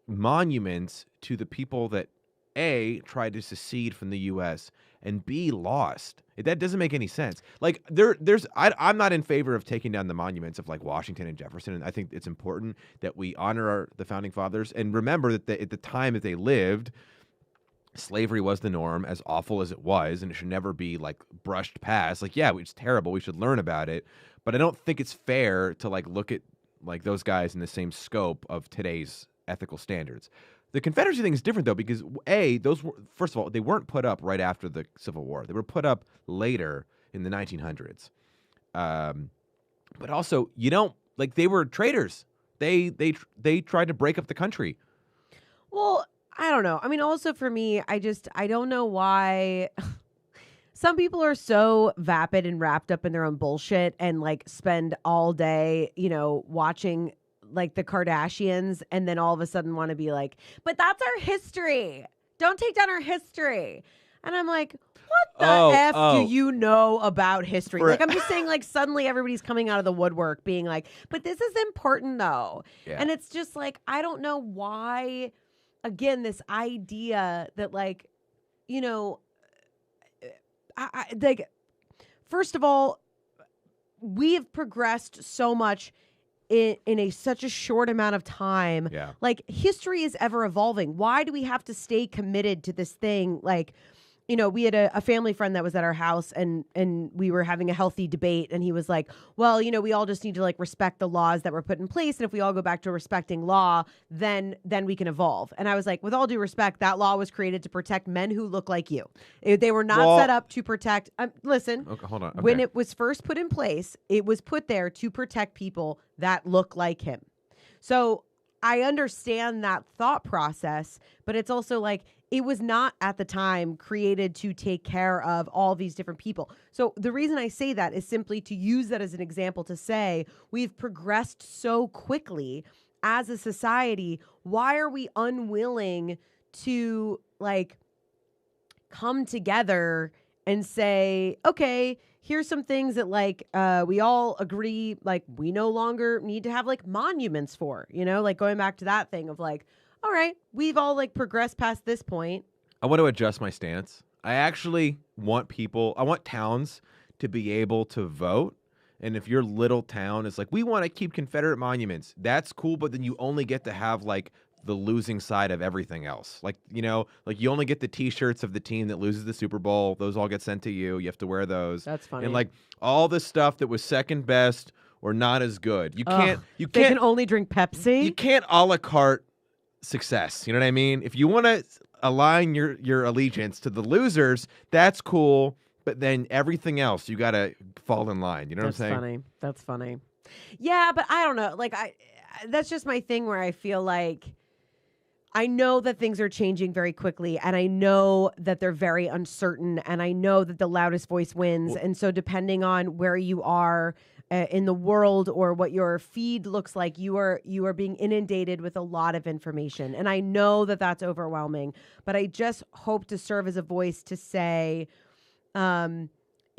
monuments to the people that A, tried to secede from the U.S. and B, lost. That doesn't make any sense. I'm not in favor of taking down the monuments of Washington and Jefferson, and I think it's important that we honor the founding fathers and remember that at the time that they lived, slavery was the norm, as awful as it was, and it should never be brushed past. It's terrible. We should learn about it. But I don't think it's fair to look at those guys in the same scope of today's ethical standards. The Confederacy thing is different though because first of all, they weren't put up right after the Civil War. They were put up later in the 1900s. But also, they were traitors. They tried to break up the country. Well, I don't know. Also for me, I don't know why some people are so vapid and wrapped up in their own bullshit and spend all day, watching the Kardashians and then all of a sudden want to be but that's our history. Don't take down our history. And I'm what the F do you know about history? I'm just saying suddenly everybody's coming out of the woodwork being but this is important though. Yeah. And it's just I don't know why, again, this idea that first of all, we have progressed so much in such a short amount of time. Yeah. Like, history is ever evolving. Why do we have to stay committed to this thing? Like, you know, we had a family friend that was at our house, and we were having a healthy debate, and he was like, well, you know, we all just need to like respect the laws that were put in place, and if we all go back to respecting law, then we can evolve. And I was like, with all due respect, that law was created to protect men who look like you. They were not set up to protect listen. Okay, hold on. Okay. When it was first put in place, it was put there to protect people that look like him. So I understand that thought process, but it's also like, it was not at the time created to take care of all these different people. So the reason I say that is simply to use that as an example to say we've progressed so quickly as a society. Why are we unwilling to like come together and say, okay, here's some things that like we all agree like we no longer need to have like monuments for, you know, like going back to that thing of like, all right, we've all like progressed past this point. I want to adjust my stance. I actually want towns to be able to vote. And if your little town is like, we want to keep Confederate monuments, that's cool. But then you only get to have like the losing side of everything else. Like, you know, like you only get the T-shirts of the team that loses the Super Bowl. Those all get sent to you. You have to wear those. That's funny. And like all the stuff that was second best or not as good. You can't. They can only drink Pepsi. You can't a la carte success. You know what I mean? If you want to align your allegiance to the losers, that's cool. But then everything else, you got to fall in line. You know what I'm saying? That's funny. Yeah, but I don't know. Like that's just my thing where I feel like I know that things are changing very quickly, and I know that they're very uncertain, and I know that the loudest voice wins. And so depending on where you are in the world or what your feed looks like, you are being inundated with a lot of information. And I know that that's overwhelming, but I just hope to serve as a voice to say, you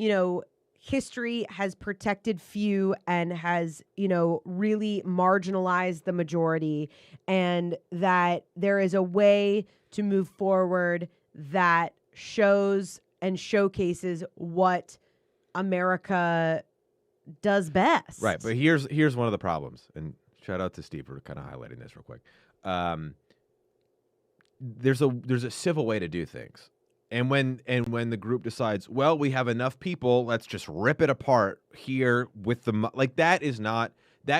know, history has protected few and has, you know, really marginalized the majority, and that there is a way to move forward that shows and showcases what America does best. Right, but here's one of the problems, and shout out to Steve for kind of highlighting this real quick. There's a civil way to do things, and when the group decides, well, we have enough people, let's just rip it apart here with the like that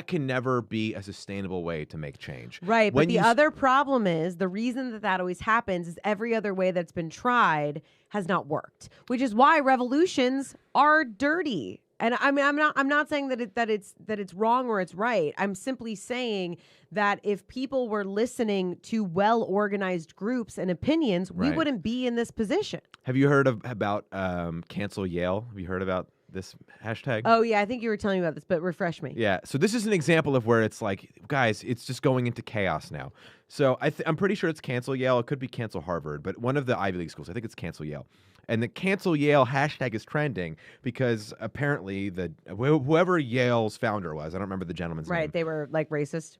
can never be a sustainable way to make change. Right, but the other problem is the reason that always happens is every other way that's been tried has not worked, which is why revolutions are dirty. And I mean, I'm not saying that it's wrong or it's right. I'm simply saying that if people were listening to well-organized groups and opinions, we wouldn't be in this position. Have you heard about cancel Yale? Have you heard about this hashtag? Oh, yeah, I think you were telling me about this, but refresh me. Yeah, so this is an example of where it's like, guys, it's just going into chaos now. So I'm pretty sure it's cancel Yale. It could be cancel Harvard, but one of the Ivy League schools. I think it's cancel Yale. And the cancel Yale hashtag is trending because apparently whoever Yale's founder was, I don't remember the gentleman's name. Right, they were like racist.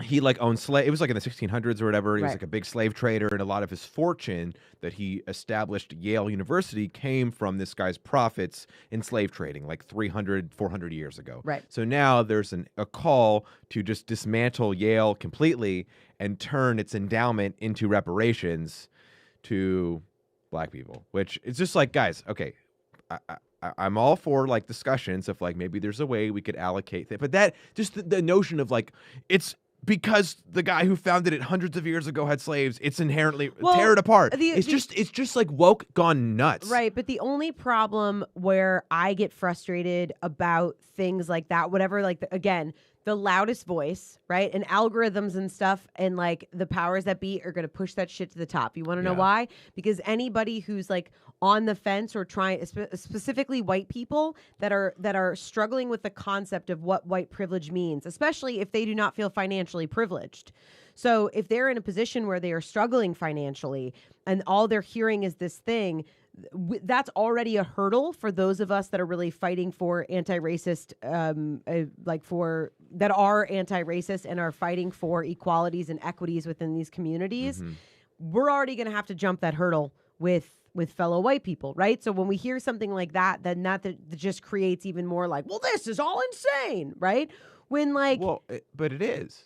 He like owned slave. It was like in the 1600s or whatever. He was Right. like a big slave trader, and a lot of his fortune that he established Yale University came from this guy's profits in slave trading, like 300, 400 years ago. Right. So now there's a call to just dismantle Yale completely and turn its endowment into reparations to Black people, which is just like, guys, okay, I'm all for like discussions of like maybe there's a way we could allocate it, but that just the notion of like it's because the guy who founded it hundreds of years ago had slaves, it's inherently tear it apart. It's just like woke gone nuts. Right, but the only problem where I get frustrated about things like that, whatever, like again, the loudest voice, right? And algorithms and stuff and like the powers that be are going to push that shit to the top. You want to know why? Because anybody who's like on the fence or trying, specifically white people that are struggling with the concept of what white privilege means, especially if they do not feel financially privileged. So if they're in a position where they are struggling financially and all they're hearing is this thing, that's already a hurdle for those of us that are really fighting for anti-racist, that are anti-racist and are fighting for equalities and equities within these communities. Mm-hmm. We're already going to have to jump that hurdle with with fellow white people, right? So when we hear something like that, then that just creates even more like, well, this is all insane, right? When like, but it is.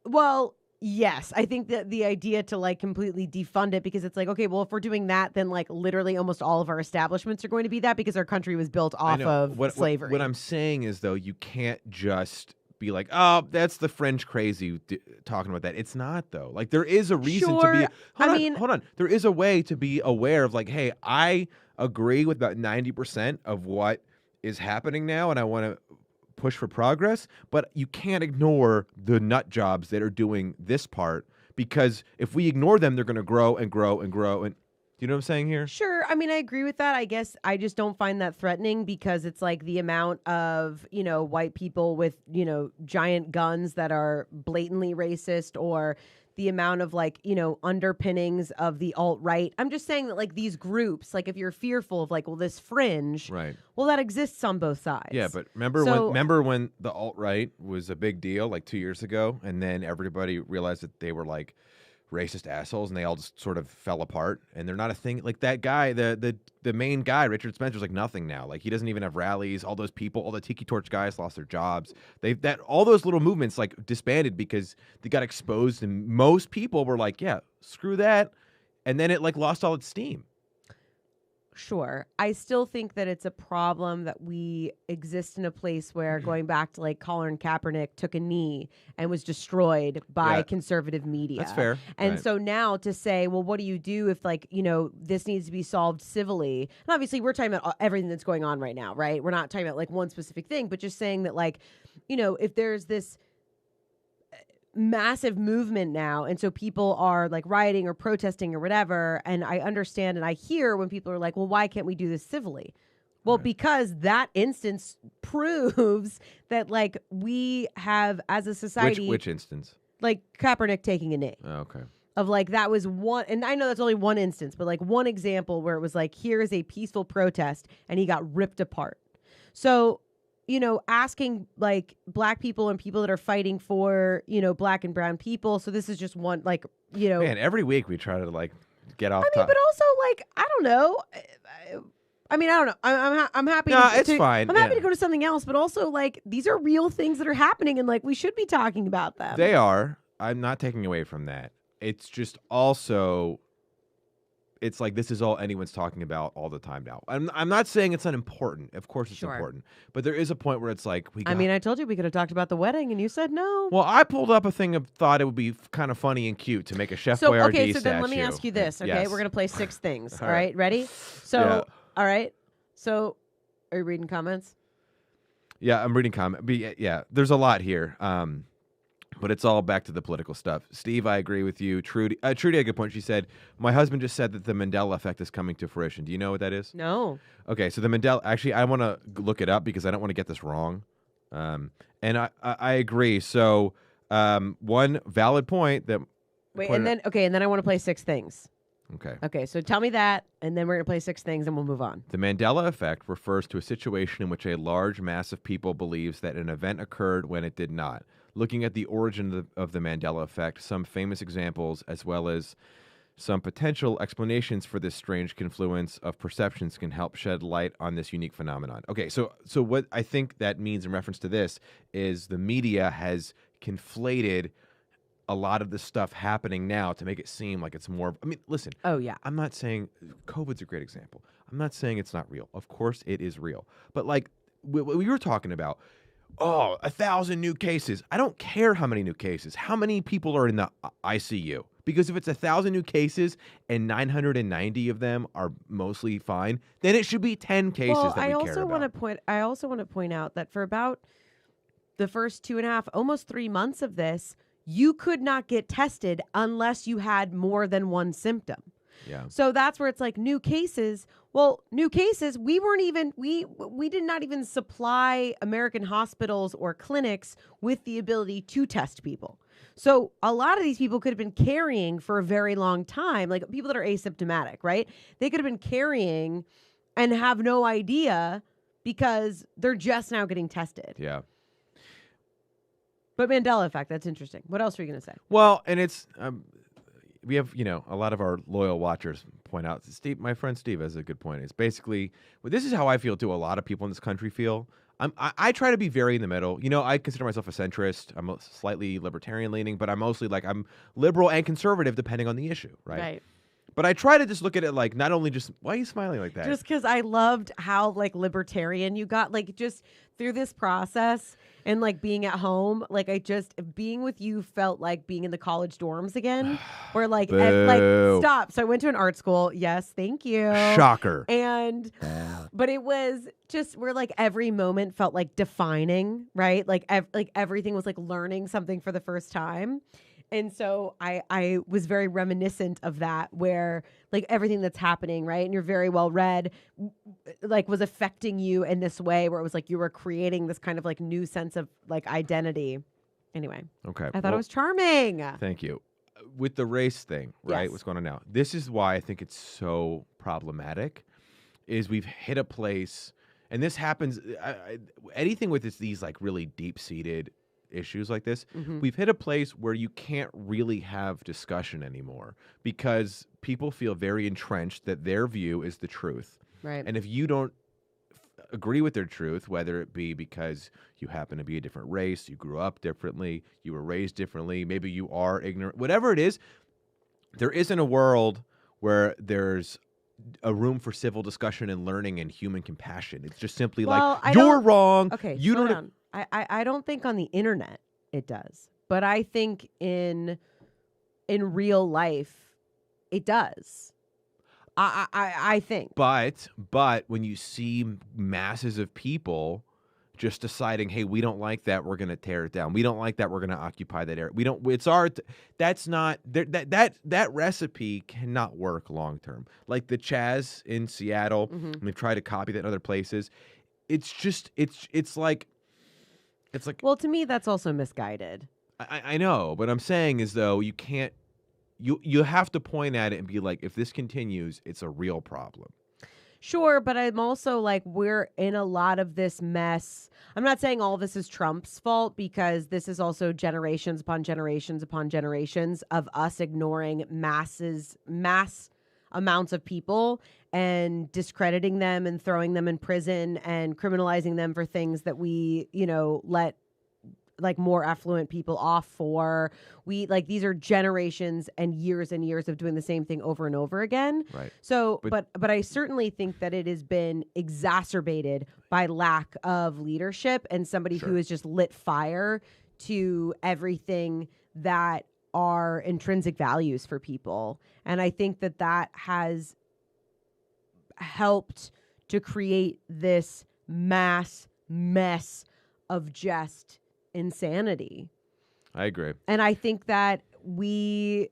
well, yes, I think that the idea to like completely defund it, because it's like, okay, well, if we're doing that, then like literally almost all of our establishments are going to be that, because our country was built off of slavery. What I'm saying is, though, you can't just be like, oh, that's the French crazy talking about that. It's not, though. Like, there is a reason to be. Hold on. There is a way to be aware of, like, hey, I agree with about 90% of what is happening now, and I want to push for progress, but you can't ignore the nut jobs that are doing this part, because if we ignore them, they're going to grow and grow and grow. And you know what I'm saying here? Sure. I mean, I agree with that. I guess I just don't find that threatening, because it's like the amount of, white people with, giant guns that are blatantly racist, or the amount of like, underpinnings of the alt-right. I'm just saying that like these groups, like if you're fearful of like, well, this fringe, right? Well, that exists on both sides. Yeah, but remember when the alt-right was a big deal like 2 years ago, and then everybody realized that they were like racist assholes, and they all just sort of fell apart, and they're not a thing. Like that guy, the main guy, Richard Spencer's like nothing now. Like he doesn't even have rallies. All those people, all the Tiki Torch guys lost their jobs. All those little movements like disbanded because they got exposed, and most people were like, yeah, screw that. And then it like lost all its steam. Sure. I still think that it's a problem that we exist in a place where, going back to like Colin Kaepernick took a knee and was destroyed by conservative media. That's fair. And right. so now to say, well, what do you do if like, this needs to be solved civilly? And obviously we're talking about everything that's going on right now, right? We're not talking about like one specific thing, but just saying that like, if there's this massive movement now, and so people are like rioting or protesting or whatever, and I understand and I hear when people are like, well, why can't we do this civilly? Well, because that instance proves that like we have as a society, which instance? Like Kaepernick taking a knee. Oh, okay. Of like, that was one, and I know that's only one instance, but like one example where it was like, here is a peaceful protest, and he got ripped apart. So asking like black people and people that are fighting for, black and brown people. So this is just one, like, Man, every week we try to like get off I mean, but also like, I don't know. I don't know. I'm happy. No, it's fine. I'm happy to go to something else, but also like, these are real things that are happening, and like, we should be talking about them. They are. I'm not taking away from that. It's just also, it's like this is all anyone's talking about all the time now. I'm not saying it's unimportant. Of course it's important. But there is a point where it's like I told you we could have talked about the wedding, and you said no. Well, I pulled up a thing of thought it would be kind of funny and cute to make a Chef Boyardee statue. Okay, so then let me ask you this, okay? Yes. We're going to play 6 things, all right? Ready? So, all right. So, are you reading comments? Yeah, I'm reading comments. Yeah, there's a lot here. But it's all back to the political stuff. Steve, I agree with you. Trudy had a good point. She said, my husband just said that the Mandela effect is coming to fruition. Do you know what that is? No. Okay, so the Mandela, actually, I want to look it up because I don't want to get this wrong. And I agree. So one valid point that... Wait, and then I want to play 6 things. Okay. Okay, so tell me that, and then we're going to play 6 things, and we'll move on. The Mandela effect refers to a situation in which a large mass of people believes that an event occurred when it did not. Looking at the origin of the Mandela effect, some famous examples, as well as some potential explanations for this strange confluence of perceptions, can help shed light on this unique phenomenon. Okay, so what I think that means in reference to this is the media has conflated a lot of the stuff happening now to make it seem like it's more... I mean, listen. Oh, yeah. I'm not saying... COVID's a great example. I'm not saying it's not real. Of course it is real. But like we were talking about... 1,000 new cases. I don't care how many new cases. How many people are in the ICU? Because if it's 1,000 new cases and 990 of them are mostly fine, then it should be 10 cases that we care about. I also want to point out that for about the first 2.5, almost 3 months of this, you could not get tested unless you had more than one symptom. Yeah. So that's where it's like new cases. Well, new cases, we did not even supply American hospitals or clinics with the ability to test people. So a lot of these people could have been carrying for a very long time, like people that are asymptomatic, right? They could have been carrying and have no idea because they're just now getting tested. Yeah. But Mandela effect, that's interesting. What else were you going to say? Well, and it's... we have, a lot of our loyal watchers point out. Steve, my friend Steve has a good point. It's basically, well, this is how I feel too. A lot of people in this country feel. I try to be very in the middle. I consider myself a centrist. I'm slightly libertarian leaning, but I'm mostly I'm liberal and conservative depending on the issue, right? Right. But I try to just look at it not only just, why are you smiling like that? Just because I loved how libertarian you got, just through this process and being at home, being with you felt like being in the college dorms again, where Boo. stop. So I went to an art school. Yes, thank you. Shocker. And but it was just where every moment felt defining, right? Everything was learning something for the first time. And so I was very reminiscent of that, where everything that's happening, right? And you're very well read, was affecting you in this way, where it was you were creating this kind of new sense of identity. Anyway, Okay. I thought it was charming. Thank you. With the race thing, right? Yes. What's going on now? This is why I think it's so problematic. Is we've hit a place, and this happens. Anything with these really deep seated issues like this, we've hit a place where you can't really have discussion anymore because people feel very entrenched that their view is the truth. Right. And if you don't agree with their truth, whether it be because you happen to be a different race, you grew up differently, you were raised differently, maybe you are ignorant, whatever it is, there isn't a world where there's a room for civil discussion and learning and human compassion. It's just simply you're wrong. Okay, you slow don't. down. I don't think on the internet it does, but I think in real life it does. I think. But when you see masses of people just deciding, hey, we don't like that, we're going to tear it down. We don't like that, we're going to occupy that area. We don't. It's our. That's not that recipe cannot work long term. Like the Chaz in Seattle, and they've tried to copy that in other places. It's just it's like. Well, to me, that's also misguided. I know, but I'm saying is though you can't. You have to point at it and be like, if this continues, it's a real problem. Sure, but I'm also we're in a lot of this mess. I'm not saying all this is Trump's fault, because this is also generations upon generations upon generations of us ignoring mass amounts of people and discrediting them and throwing them in prison and criminalizing them for things that we, let more affluent people off for. We these are generations and years of doing the same thing over and over again. Right. So, but I certainly think that it has been exacerbated by lack of leadership and somebody who has just lit fire to everything that are intrinsic values for people. And I think that has helped to create this mass mess of just insanity. I agree. And I think that we,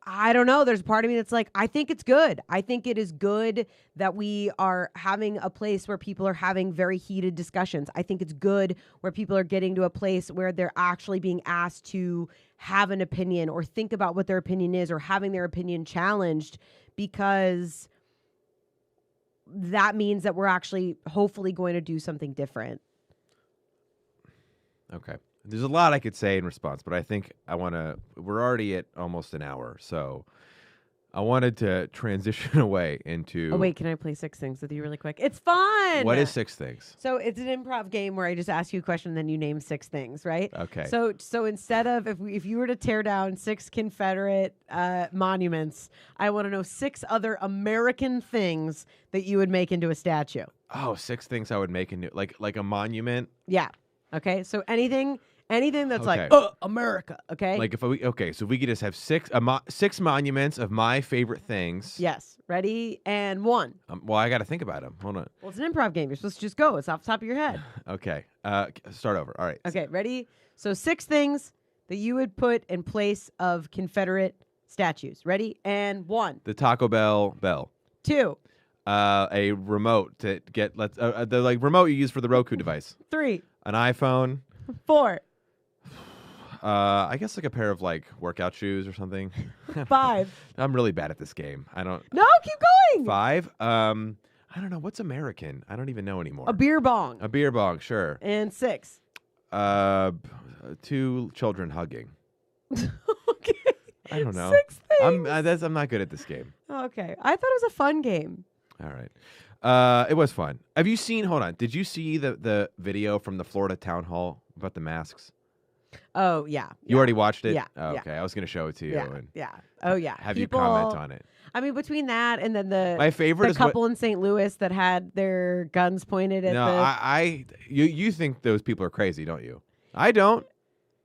I don't know. There's a part of me that's I think it's good. I think it is good that we are having a place where people are having very heated discussions. I think it's good where people are getting to a place where they're actually being asked to have an opinion or think about what their opinion is or having their opinion challenged, because that means that we're actually hopefully going to do something different. Okay. There's a lot I could say in response, but I think we're already at almost an hour, so I wanted to transition away into... Oh, wait, can I play 6 things with you really quick? It's fun! What is 6 things? So it's an improv game where I just ask you a question and then you name 6 things, right? Okay. So instead of, if you were to tear down 6 Confederate monuments, I want to know 6 other American things that you would make into a statue. Oh, 6 things I would make into... Like a monument? Yeah. Okay, so anything that's Okay. America, okay? So if we could just have 6 monuments of my favorite things. Yes. Ready? And 1. Well, I got to think about them. Hold on. Well, it's an improv game. You're supposed to just go. It's off the top of your head. Okay. Start over. All right. Okay, ready? So 6 things that you would put in place of Confederate statues. Ready? And 1. The Taco Bell. 2. A remote to get the remote you use for the Roku device. 3. An iPhone. 4. I guess a pair of workout shoes or something. 5. I'm really bad at this game. I don't. No, keep going. 5. I don't know what's American. I don't even know anymore. A beer bong. A beer bong, sure. And 6. Two children hugging. Okay. I don't know. 6 I'm things. I'm not good at this game. Okay. I thought it was a fun game. All right. It was fun. Have you seen? Hold on. Did you see the video from the Florida town hall about the masks? Oh, yeah. You already watched it? Yeah, Oh, yeah. okay. I was going to show it to you. Yeah. And Yeah. Oh, yeah. have you comment on it? I mean, between that and then the My favorite the is what. couple in St. Louis that had their guns pointed at No, the. you think those people are crazy, don't you? I don't.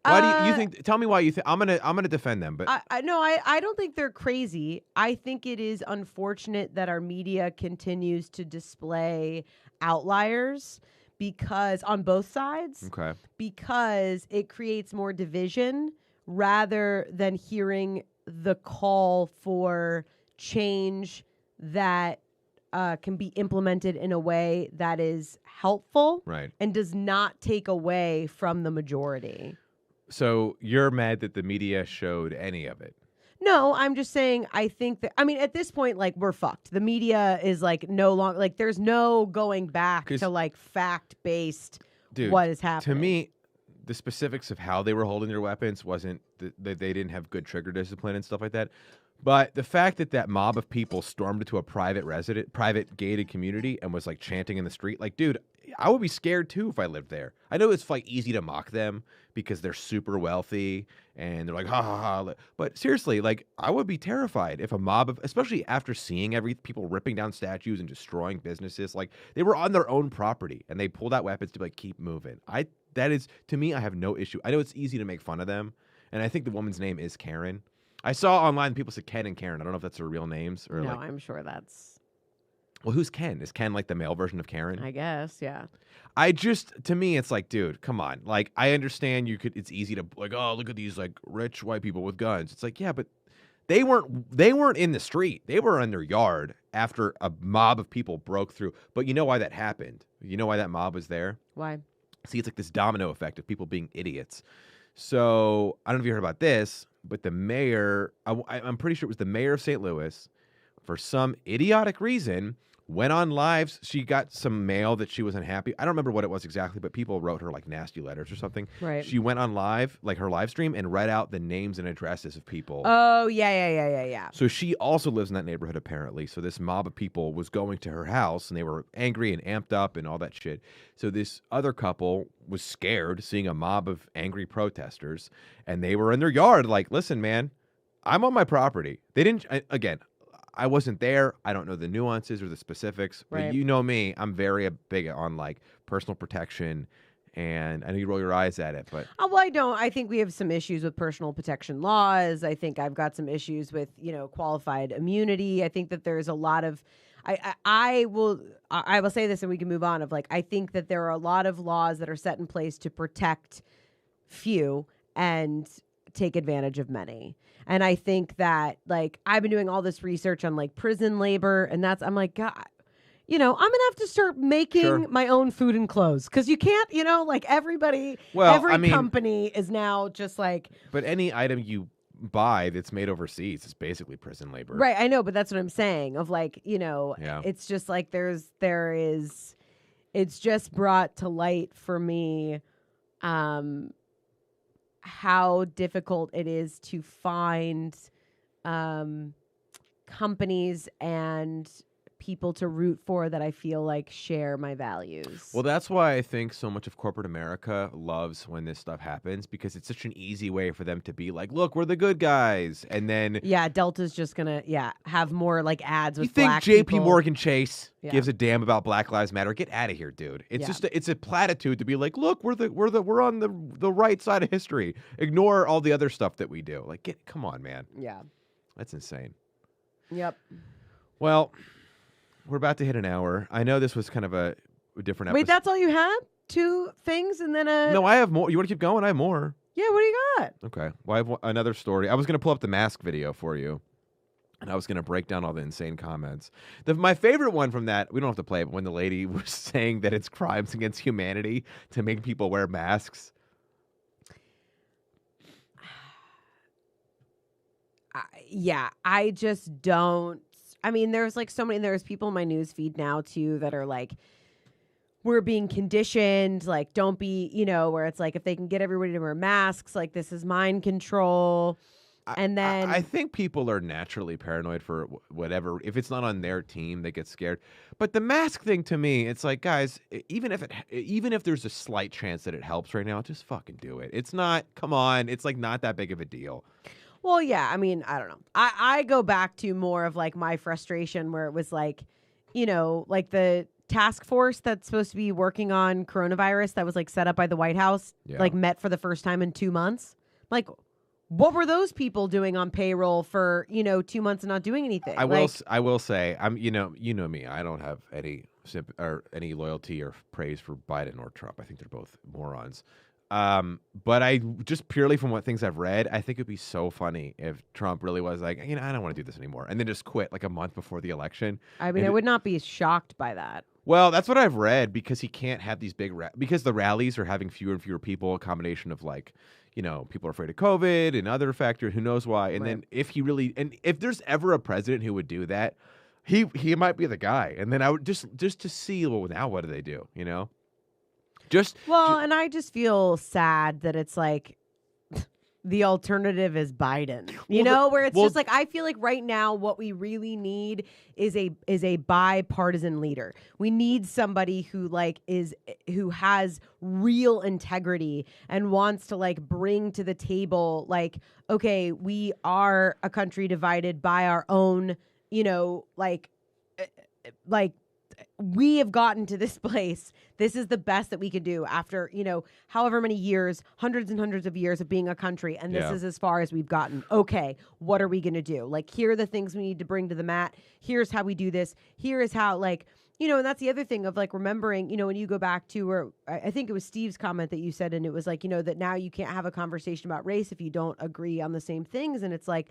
Why do you think? Tell me why you think. I'm gonna defend them, but I don't think they're crazy. I think it is unfortunate that our media continues to display outliers because on both sides, okay. because it creates more division rather than hearing the call for change that can be implemented in a way that is helpful Right. and does not take away from the majority. So you're mad that the media showed any of it? No, I'm just saying I think that, I mean, at this point, like, we're fucked. The media is like no longer, like, there's no going back 'Cause- to like fact-based Dude, what is happening. to me, the specifics of how they were holding their weapons wasn't that they didn't have good trigger discipline and stuff like that. But the fact that that mob of people stormed into a private gated community and was like chanting in the street, like, dude, I would be scared too if I lived there. I know it's like easy to mock them because they're super wealthy and they're like, ha ha ha. But seriously, like, I would be terrified if a mob of, especially after seeing people ripping down statues and destroying businesses, like they were on their own property and they pulled out weapons to be like, keep moving. That is, to me, I have no issue. I know it's easy to make fun of them. And I think the woman's name is Karen. I saw online people said Ken and Karen. I don't know if that's their real names or No, like. I'm sure that's, Well, who's Ken? Is Ken like the male version of Karen? I guess, yeah. To me, it's like, dude, come on. Like, I understand it's easy to like, oh, look at these like rich white people with guns. It's like, yeah, but they weren't in the street. They were in their yard after a mob of people broke through. But you know why that happened? You know why that mob was there? Why? See, it's like this domino effect of people being idiots. So I don't know if you heard about this, but the mayor, I'm pretty sure it was the mayor of St. Louis, for some idiotic reason, went on lives. She got some mail that she was unhappy. I don't remember what it was exactly, but people wrote her like nasty letters or something. Right. She went on live, like her live stream, and read out the names and addresses of people. Oh, yeah. So she also lives in that neighborhood, apparently. So this mob of people was going to her house, and they were angry and amped up and all that shit. So this other couple was scared seeing a mob of angry protesters, and they were in their yard like, listen, man, I'm on my property. They didn't, again, I wasn't there. I don't know the nuances or the specifics. Right. But you know me, I'm very big on like personal protection. And I know you roll your eyes at it, but Well, I don't. I think we have some issues with personal protection laws. I think I've got some issues with, qualified immunity. I think that there's a lot of, I will say this and we can move on of like, I think that there are a lot of laws that are set in place to protect few and take advantage of many. And I think that like, I've been doing all this research on like prison labor and I'm like, God, I'm going to have to start making Sure. my own food and clothes. Cause you can't, like everybody, Well, every I mean- company is now just like, but any item you buy that's made overseas is basically prison labor. right. I know, but that's what I'm saying of like, Yeah. it's just like it's just brought to light for me, how difficult it is to find, companies and people to root for that I feel like share my values. Well, that's why I think so much of corporate America loves when this stuff happens, because it's such an easy way for them to be like, look, we're the good guys. And then yeah, Delta's just gonna have more like ads with you think black JP people. Morgan Chase Yeah. gives a damn about Black Lives Matter? Get out of here, dude. It's Yeah. just it's a platitude to be like, look, we're on the right side of history. Ignore all the other stuff that we do. Like, come on, man. Yeah. That's insane. Yep. Well, we're about to hit an hour. I know this was kind of a different episode. Wait, that's all you had? 2 things and then a No, I have more. You want to keep going? I have more. Yeah, what do you got? Okay. Well, I have another story. I was going to pull up the mask video for you, and I was going to break down all the insane comments. My favorite one from that, we don't have to play it, but when the lady was saying that it's crimes against humanity to make people wear masks. I just don't. I mean, there's like so many. There's people in my news feed now too that are like, we're being conditioned, like, don't be, where it's like, if they can get everybody to wear masks, like, this is mind control. And then I think people are naturally paranoid for whatever. If it's not on their team, they get scared. But the mask thing, to me, it's like, guys, even if there's a slight chance that it helps right now, just fucking do it. It's not. Come on, it's like not that big of a deal. Well, yeah, I mean, I don't know. I go back to more of like my frustration where it was like, like the task force that's supposed to be working on coronavirus that was like set up by the White House, Yeah. like met for the first time in 2 months. Like, what were those people doing on payroll for, 2 months and not doing anything? I will say, I'm you know me. I don't have any loyalty or praise for Biden or Trump. I think they're both morons. But I just purely from what things I've read, I think it'd be so funny if Trump really was like, I don't want to do this anymore, and then just quit like a month before the election. I mean, I would not be shocked by that. Well, that's what I've read because he can't have these big because the rallies are having fewer and fewer people. A combination of like, people are afraid of COVID and other factors. Who knows why? And then if there's ever a president who would do that, he might be the guy. And then I would just to see, well, now what do they do? And I just feel sad that it's like the alternative is Biden. Where it's just like I feel like right now what we really need is a bipartisan leader. We need somebody who has real integrity and wants to like bring to the table like, okay, we are a country divided by our own, we have gotten to this place. This is the best that we can do after, however many years, hundreds and hundreds of years of being a country. And this is as far as we've gotten. Okay, what are we going to do? Like, here are the things we need to bring to the mat. Here's how we do this. Here is how, like, and that's the other thing of like remembering, when you go back to where I think it was Steve's comment that you said, and it was like, that now you can't have a conversation about race if you don't agree on the same things. And it's like,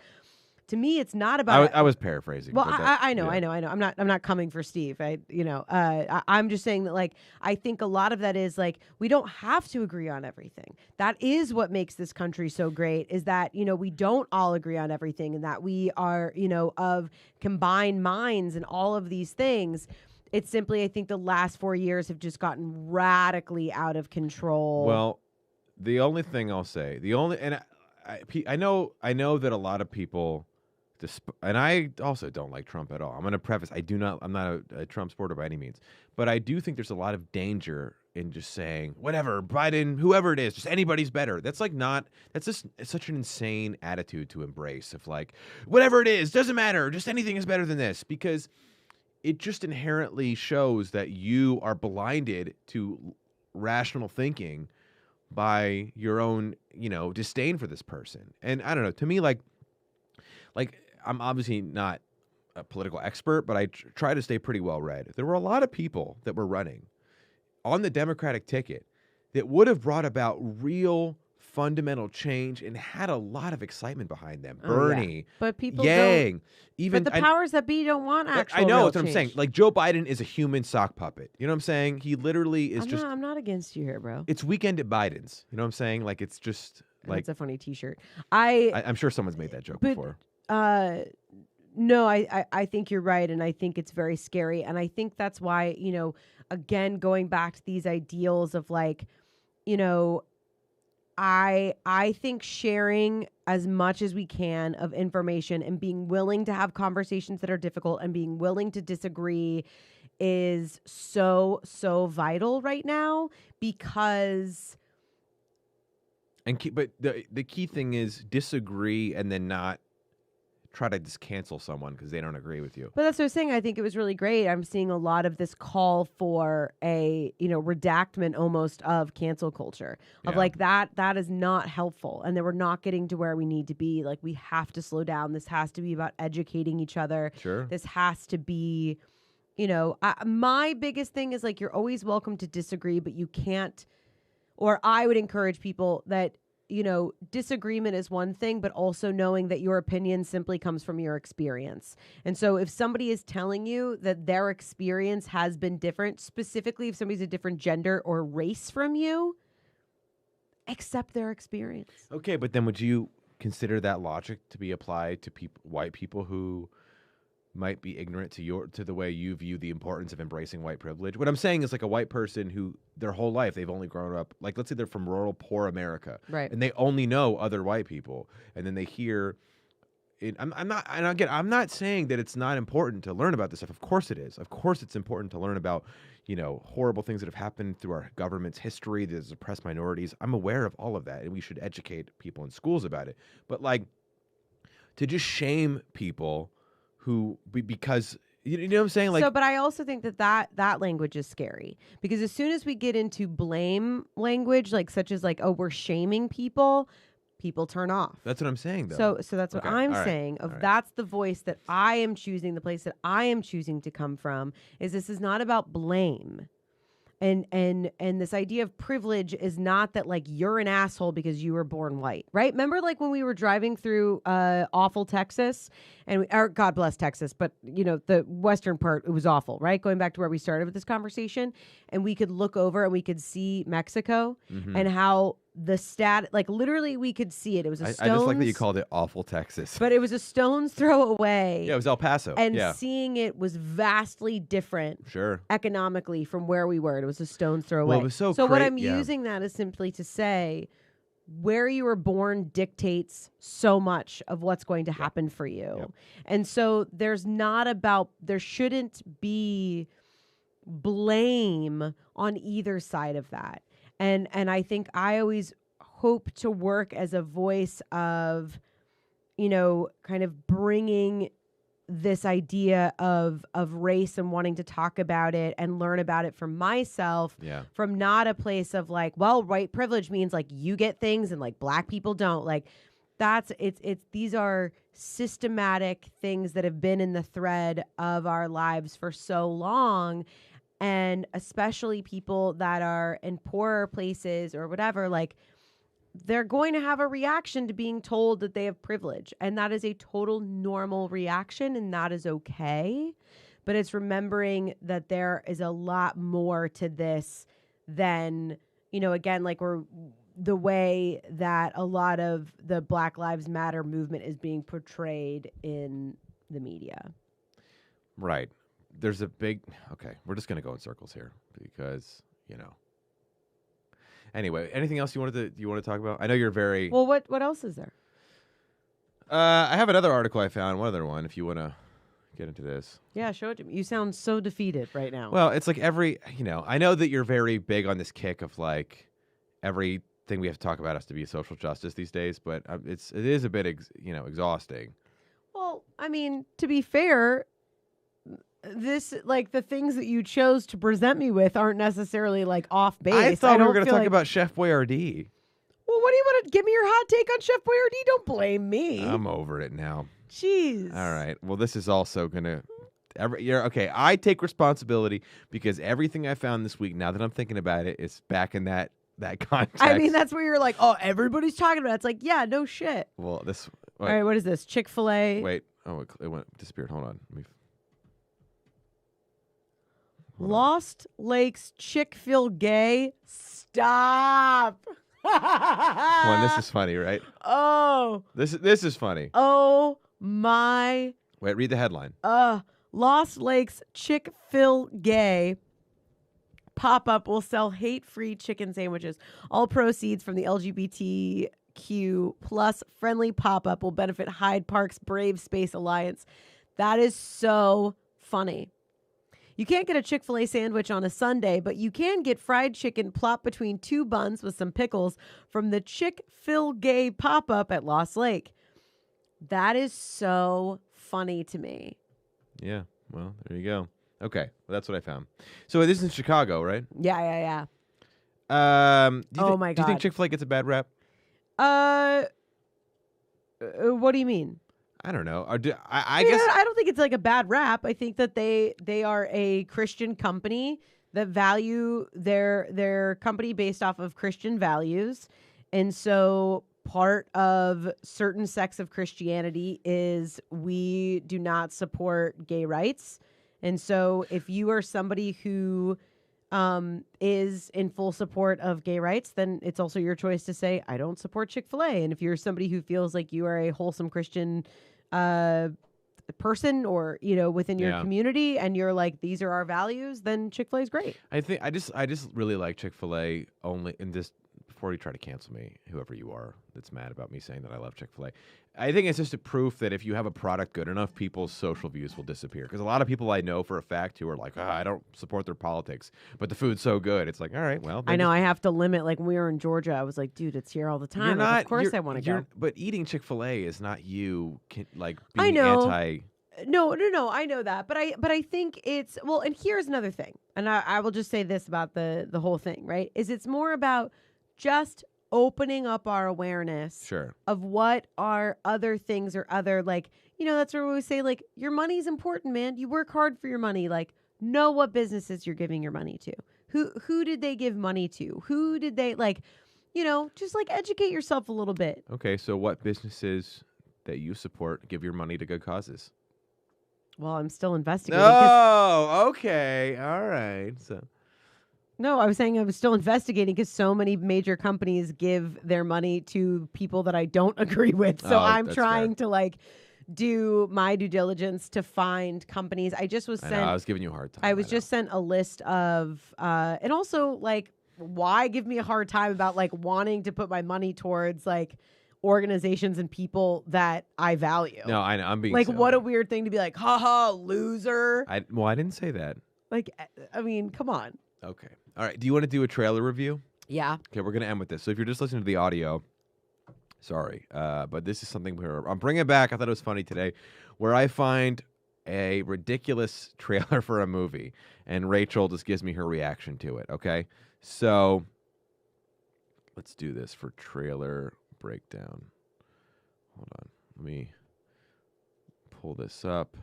to me, it's not about. I was paraphrasing. Well, but I know. I'm not coming for Steve. I'm just saying that, like, I think a lot of that is like we don't have to agree on everything. That is what makes this country so great. Is that we don't all agree on everything, and that we are of combined minds and all of these things. It's simply, I think, the last 4 years have just gotten radically out of control. Well, the only thing I'll say, I know that a lot of people. And I also don't like Trump at all. I'm going to preface, I'm not a Trump supporter by any means, but I do think there's a lot of danger in just saying, whatever, Biden, whoever it is, just anybody's better. That's just such an insane attitude to embrace of like, whatever it is, doesn't matter, just anything is better than this, because it just inherently shows that you are blinded to rational thinking by your own, disdain for this person. And I don't know, to me, like I'm obviously not a political expert, but I try to stay pretty well read. There were a lot of people that were running on the Democratic ticket that would have brought about real fundamental change and had a lot of excitement behind them. Bernie, but people Yang, don't. even But the powers that be don't want actual. I know real that's what I'm change. saying. Like Joe Biden is a human sock puppet. You know what I'm saying? He literally is I'm not against you here, bro. It's weekend at Biden's. You know what I'm saying? Like it's just like That's a funny T-shirt. I'm sure someone's made that joke before. No, I think you're right, and I think it's very scary, and I think that's why, again, going back to these ideals of like, I think sharing as much as we can of information and being willing to have conversations that are difficult and being willing to disagree is so vital right now because. But the key thing is disagree and then not try to just cancel someone because they don't agree with you. But that's what I was saying. I think it was really great. I'm seeing a lot of this call for a, redactment almost of cancel culture of like that is not helpful. And that we're not getting to where we need to be. Like we have to slow down. This has to be about educating each other. Sure. This has to be, my biggest thing is like, you're always welcome to disagree, but you can't, or I would encourage people that, disagreement is one thing, but also knowing that your opinion simply comes from your experience. And so if somebody is telling you that their experience has been different, specifically if somebody's a different gender or race from you, accept their experience. Okay, but then would you consider that logic to be applied to white people who might be ignorant to the way you view the importance of embracing white privilege. What I'm saying is like a white person who their whole life they've only grown up, like let's say they're from rural poor America, Right. and they only know other white people, and then they hear. I'm not, and again, I'm not saying that it's not important to learn about this stuff. Of course it is. Of course it's important to learn about, horrible things that have happened through our government's history that has oppressed minorities. I'm aware of all of that, and we should educate people in schools about it. But like, to just shame people because you know what I'm saying? Like, so, but I also think that language is scary because as soon as we get into blame language, like such as like, oh, we're shaming people turn off. that's what I'm saying, though. So that's what Okay, I'm all right, saying. all right. That's the voice that I am choosing, the place that I am choosing to come from. Is this is not about blame, and this idea of privilege is not that like you're an asshole because you were born white, right? Remember like when we were driving through awful Texas, and God bless Texas, but the western part it was awful, right? Going back to where we started with this conversation, and we could look over and we could see Mexico and how like literally we could see it. It was a I stone's, just like that you called it awful Texas. but it was a stone's throw away. Yeah, it was El Paso. And yeah, seeing it was vastly different sure. economically from where we were. It was a stone's throw away. Well, it was so what cra- I'm yeah. using that is simply to say where you were born dictates so much of what's going to happen for you. Yep. And so there shouldn't be blame on either side of that. And I think I always hope to work as a voice of, kind of bringing this idea of race and wanting to talk about it and learn about it for myself Yeah. from not a place of like, well, white privilege means like you get things and like black people don't. Like these are systematic things that have been in the thread of our lives for so long. And especially people that are in poorer places or whatever, like they're going to have a reaction to being told that they have privilege. And that is a total normal reaction and that is okay. But it's remembering that there is a lot more to this than, again, like the way that a lot of the Black Lives Matter movement is being portrayed in the media. Right. There's a big. Okay, we're just gonna go in circles here because Anyway, anything else you want to talk about? I know you're very. Well, what else is there? I have another article I found. One other one. If you want to get into this. Yeah, show it to me. You sound so defeated right now. Well, it's like I know that you're very big on this kick of like everything we have to talk about has to be social justice these days, but it is a bit exhausting. Well, I mean, to be fair, this like the things that you chose to present me with aren't necessarily like off base. I thought we were don't going to feel talk like- about Chef Boyardee. Well, what do you want to give me your hot take on Chef Boyardee? Don't blame me. I'm over it now. Jeez. All right. Well, this is also gonna. Okay. I take responsibility because everything I found this week, now that I'm thinking about it, is back in that context. I mean, that's where you're like, oh, everybody's talking about it. It's like, yeah, no shit. Well, this. All right, what is this? Chick-fil-A. Wait. Oh, it disappeared. Hold on. Let me. Lost Lakes Chick-fil-A. Stop. Come on, this is funny, right? Oh. This is funny. Oh my. Wait, read the headline. Lost Lakes Chick-fil-A pop-up will sell hate-free chicken sandwiches. All proceeds from the LGBTQ plus friendly pop-up will benefit Hyde Park's Brave Space Alliance. That is so funny. You can't get a Chick-fil-A sandwich on a Sunday, but you can get fried chicken plopped between two buns with some pickles from the Chick-fil-A pop-up at Lost Lake. That is so funny to me. Yeah. Well, there you go. Okay. Well, that's what I found. So this is in Chicago, right? Yeah. Do My you think God. Chick-fil-A gets a bad rep? What do you mean? I don't know. I guess. I don't think it's like a bad rap. I think that they are a Christian company that value their company based off of Christian values. And so part of certain sects of Christianity is we do not support gay rights. And so if you are somebody who is in full support of gay rights, then it's also your choice to say, I don't support Chick-fil-A. And if you're somebody who feels like you are a wholesome Christian person or within your Yeah. community, and you're like, these are our values, then Chick-fil-A is great. I think I just really like Chick-fil-A only in this. Before you try to cancel me, whoever you are that's mad about me saying that I love Chick-fil-A, I think it's just a proof that if you have a product good enough, people's social views will disappear. Because a lot of people I know for a fact who are like, I don't support their politics, but the food's so good. It's like, all right, well. I know I have to limit. Like when we were in Georgia, I was like, dude, it's here all the time. Like, of course I want to go. But eating Chick-fil-A is not you being I know. anti. No, I know that, but I think it's and here's another thing, and I will just say this about the whole thing, right? Is it's more about just opening up our awareness Sure. of what are other things or other, like, that's what we always say, like, your money's important, man. You work hard for your money. Like, know what businesses you're giving your money to. Who did they give money to? Who did they, like, just like educate yourself a little bit. Okay, so what businesses that you support give your money to good causes? Well, I'm still investigating. 'Cause Oh, okay. All right. So No, I was saying I was still investigating because so many major companies give their money to people that I don't agree with. So Oh, I'm that's trying to like do my due diligence to find companies. I just was I sent. know, I was giving you a hard time. I was know. just sent a list of, and also like, why give me a hard time about like wanting to put my money towards like organizations and people that I value. No, I know. I'm being like, silly. what a weird thing to be like, haha, loser. I didn't say that. Like, I mean, come on. Okay. All right. Do you want to do a trailer review? Yeah. Okay, we're gonna end with this. So if you're just listening to the audio, sorry, but this is something where I'm bringing it back. I thought it was funny today, where I find a ridiculous trailer for a movie, and Rachel just gives me her reaction to it. Okay, so let's do this for trailer breakdown. Hold on, let me pull this up.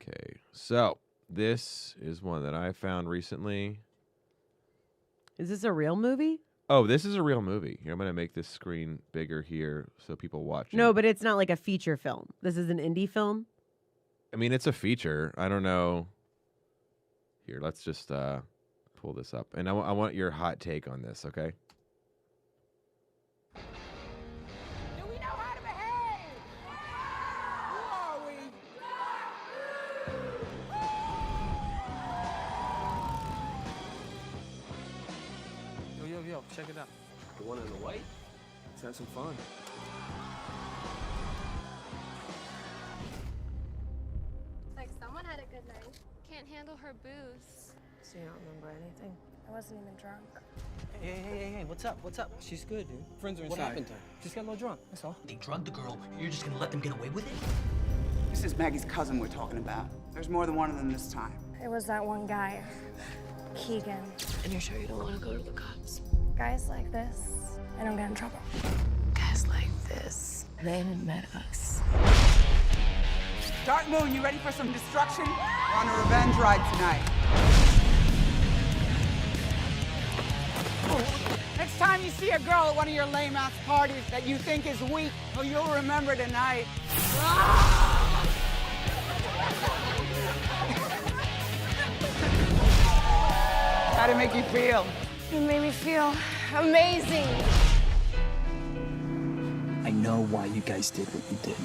Okay, so this is one that I found recently. Is this a real movie? Oh, this is a real movie. Here, I'm going to make this screen bigger here so people watch it. No, but it's not like a feature film. This is an indie film. I mean, it's a feature. I don't know. Here, let's just pull this up. And I want your hot take on this, okay? Do we know how to behave? Who are we? Yo, check it out. The one in the white? Let's have some fun. It's like someone had a good night. Can't handle her booze. So you don't remember anything? I wasn't even drunk. Hey, what's up? What's up? She's good, dude. Friends are What inside. happened to her? Just got a little drunk, that's all. They drugged the girl. You're just gonna let them get away with it? This is Maggie's cousin we're talking about. There's more than one of them this time. It was that one guy, Keegan. And you're sure you don't want to go to the cops? Guys like this, I don't get in trouble. Guys like this, they haven't met us. Dark Moon, you ready for some destruction? We're on a revenge ride tonight. Next time you see a girl at one of your lame-ass parties that you think is weak, well, you'll remember tonight. How'd it make you feel? It made me feel amazing. I know why you guys did what you did.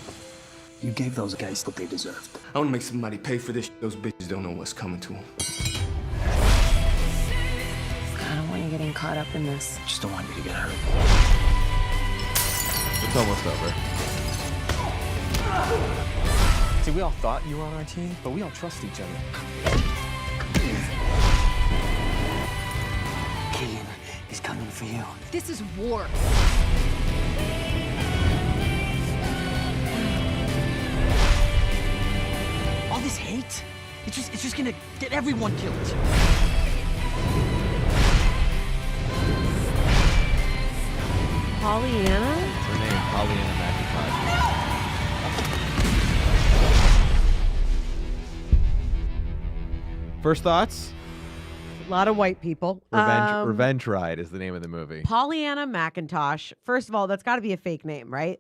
You gave those guys what they deserved. I want to make somebody pay for this. Those bitches don't know what's coming to them. I don't want you getting caught up in this. Just don't want you to get hurt. It's almost over. See, we all thought you were on our team, but we all trust each other. Keegan is coming for you. This is war. All this hate, it's just gonna get everyone killed. Pollyanna? It's her name, Pollyanna McIntosh. First thoughts? A lot of white people. Revenge Ride is the name of the movie. Pollyanna McIntosh. First of all, that's got to be a fake name, right?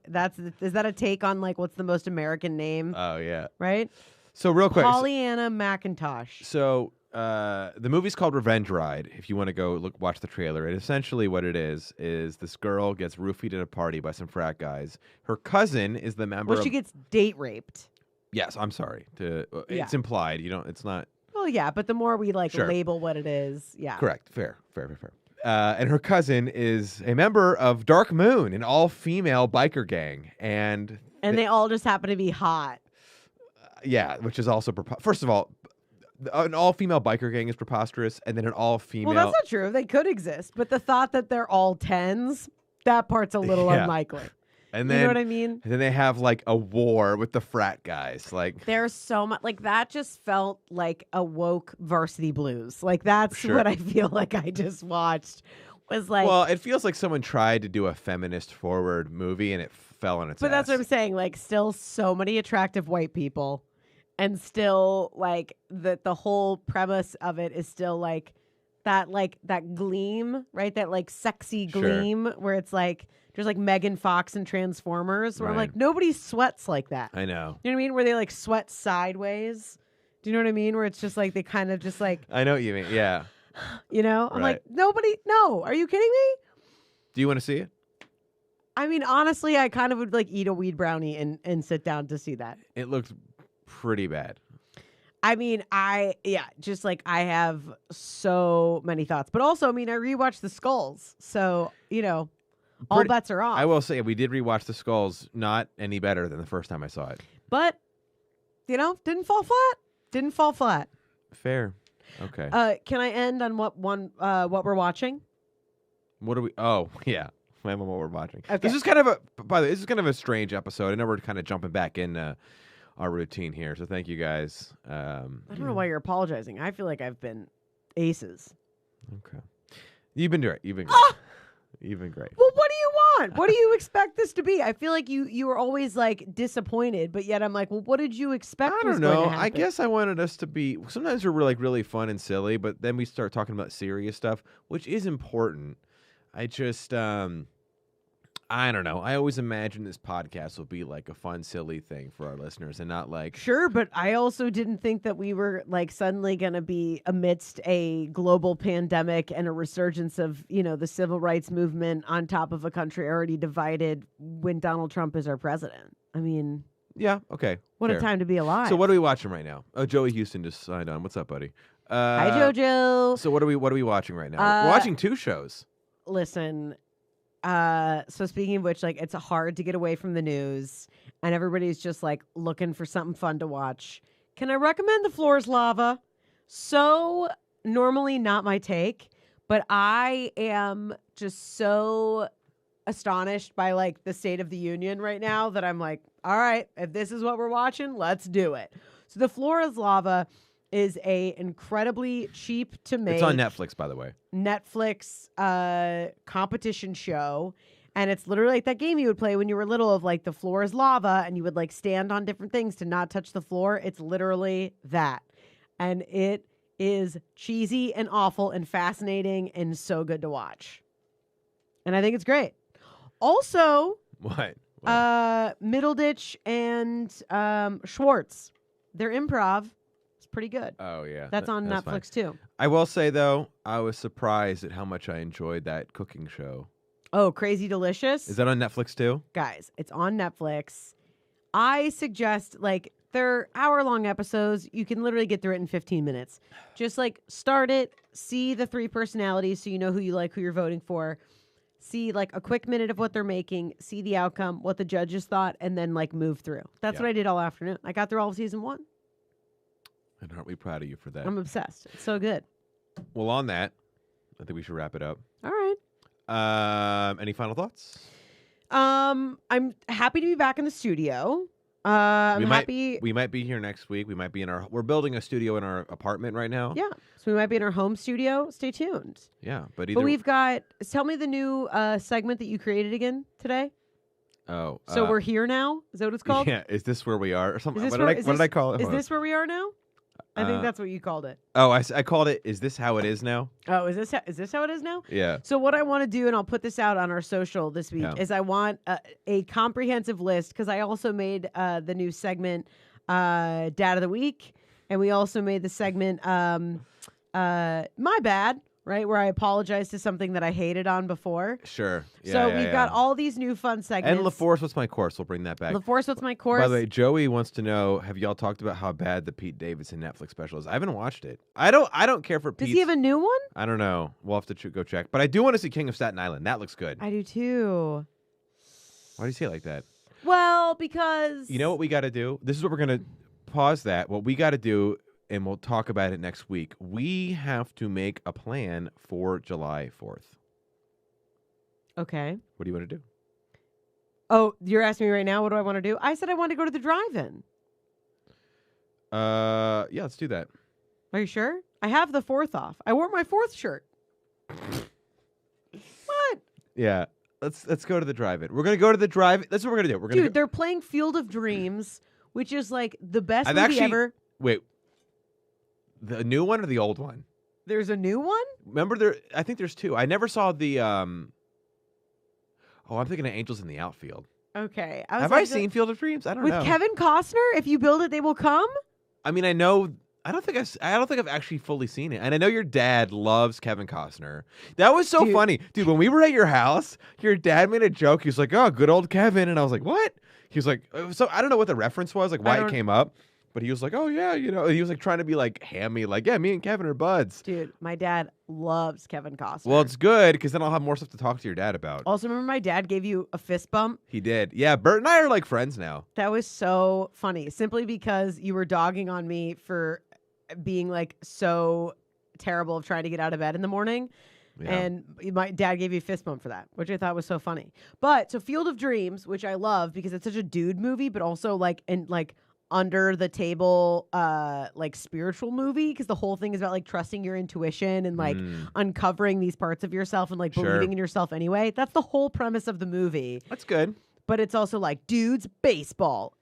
Is that a take on like what's the most American name, Oh, yeah. right? So real quick. Pollyanna McIntosh. So the movie's called Revenge Ride. If you want to go watch the trailer, and essentially what it is this girl gets roofied at a party by some frat guys. Her cousin is the member. Well, she gets date raped. Yes, I'm sorry. Yeah. It's implied. You don't. It's not. Well, yeah, but the more we Sure. label what it is, yeah. Correct. Fair. And her cousin is a member of Dark Moon, an all-female biker gang, and they all just happen to be hot. yeah, which is also first of all, an all-female biker gang is preposterous, and then an all-female. Well, that's not true. They could exist, but the thought that they're all 10s, that part's a little Yeah. unlikely. And then, you know what I mean? And then they have like a war with the frat guys. Like There's so much that just felt like a woke Varsity Blues. Like that's Sure. what I feel like I just watched was like. well, it feels like someone tried to do a feminist forward movie and it fell on its but ass. that's what I'm saying. Like still so many attractive white people, and still like the whole premise of it is still like that gleam, right? That like sexy Sure. gleam where it's like. There's like Megan Fox and Transformers where I'm Right. like, nobody sweats like that. I know. You know what I mean? Where they like sweat sideways. Do you know what I mean? Where it's just like they kind of just like, I know what you mean. Yeah. you know? I'm like, Right. nobody, no. Are you kidding me? Do you want to see it? I mean, honestly, I kind of would like eat a weed brownie and sit down to see that. It looked pretty bad. I mean, I have so many thoughts. But also, I mean, I rewatched The Skulls. So, all Pretty- bets are off. I will say we did rewatch The Skulls, not any better than the first time I saw it. But, didn't fall flat. Didn't fall flat. Fair. Okay. Can I end on what we're watching? What are we? Oh, yeah. I don't know what we're watching. Okay. This is kind of this is kind of a strange episode. I know we're kind of jumping back in our routine here, so thank you guys. I don't know why you're apologizing. I feel like I've been aces. Okay. You've been great. You've been great. You've been great. Well, what do you want? What do you expect this to be? I feel like you were always like disappointed, but yet I'm like, well, what did you expect? I was don't going know. to I happen? guess I wanted us to be. Sometimes we're really fun and silly, but then we start talking about serious stuff, which is important. I just, I don't know. I always imagine this podcast will be like a fun, silly thing for our listeners, and not like Sure, but I also didn't think that we were like suddenly going to be amidst a global pandemic and a resurgence of, the civil rights movement on top of a country already divided when Donald Trump is our president. I mean, Yeah. Okay. what fair. a time to be alive. So what are we watching right now? Oh, Joey Houston just signed on. What's up, buddy? Hi, JoJo. So what are we watching right now? We're watching two shows. Listen, so speaking of which, like, it's hard to get away from the news, and everybody's just like looking for something fun to watch. Can I recommend The Floor is Lava? So normally not my take, but I am just so astonished by like the state of the union right now that I'm like, all right, if this is what we're watching, let's do it. So The Floor is Lava is a incredibly cheap to make. It's on Netflix, by the way. Netflix competition show, and it's literally like that game you would play when you were little of like the floor is lava and you would like stand on different things to not touch the floor. It's literally that, and it is cheesy and awful and fascinating and so good to watch, and I think it's great. Also, What? Middleditch and Schwartz, their improv is pretty good. Oh yeah, That's on fine. Netflix too. I will say though, I was surprised at how much I enjoyed that cooking show. Oh, Crazy Delicious. Is that on Netflix too? Guys, it's on Netflix. I suggest like they're hour-long episodes. You can literally get through it in 15 minutes. Just like start it, see the three personalities so you know who you like, who you're voting for. See like a quick minute of what they're making, see the outcome, what the judges thought, and then like move through. That's what I did all afternoon. I got through all of season 1. And aren't we proud of you for that? I'm obsessed. It's so good. Well, on that, I think we should wrap it up. All right. Any final thoughts? I'm happy to be back in the studio. I'm happy. We might be here next week. We might be in our. We're building a studio in our apartment right now. Yeah, so we might be in our home studio. Stay tuned. Yeah, but we've got. Tell me the new segment that you created again today. Oh, so we're here now. Is that what it's called? Yeah. Is this where we are or something? Is What this did I call it? Is Hold on. this where we are now? I think that's what you called it. Oh, I called it. Is this how it is now? Oh, is this how it is now? Yeah. So what I want to do, and I'll put this out on our social this week, is I want a comprehensive list, because I also made the new segment, Dad of the Week, and we also made the segment my bad, right? Where I apologize to something that I hated on before. Sure. Yeah, So yeah, we've yeah. got all these new fun segments. And LaForce, what's my course? We'll bring that back. LaForce, what's my course? By the way, Joey wants to know: have y'all talked about how bad the Pete Davidson Netflix special is? I haven't watched it. I don't care for Pete. Does he have a new one? I don't know. We'll have to go check. But I do want to see King of Staten Island. That looks good. I do too. Why do you say it like that? Well, because You know what we got to do? This is what we're going to pause that. What we got to do, and we'll talk about it next week. We have to make a plan for July 4th. Okay. What do you want to do? Oh, you're asking me right now, what do I want to do? I said I want to go to the drive-in. Yeah, let's do that. Are you sure? I have the 4th off. I wore my 4th shirt. What? Yeah. Let's go to the drive-in. We're going to go to the drive-in. That's what we're going to do. We're going to Dude, they're playing Field of Dreams, which is like the best I've movie actually ever. Wait. The new one or the old one? There's a new one? Remember there I think there's two. I never saw the Oh, I'm thinking of Angels in the Outfield. Okay. Have I seen Field of Dreams? I don't know. With Kevin Costner, if you build it, they will come? I mean, I know. I don't think I've actually fully seen it. And I know your dad loves Kevin Costner. That was so funny, dude. When we were at your house, your dad made a joke. He was like, "Oh, good old Kevin," and I was like, "What?" He was like, "So I don't know what the reference was, like why it came up." But he was like, "Oh yeah, you know." He was like trying to be like hammy, like, "Yeah, me and Kevin are buds." Dude, my dad loves Kevin Costner. Well, it's good because then I'll have more stuff to talk to your dad about. Also, remember my dad gave you a fist bump? He did. Yeah, Bert and I are like friends now. That was so funny. Simply because you were dogging on me for being like so terrible of trying to get out of bed in the morning. Yeah. And my dad gave you a fist bump for that, which I thought was so funny. But so Field of Dreams, which I love because it's such a dude movie, but also like under the table like spiritual movie, because the whole thing is about like trusting your intuition and like uncovering these parts of yourself and like believing in yourself anyway. That's the whole premise of the movie. That's good. But it's also like dudes baseball.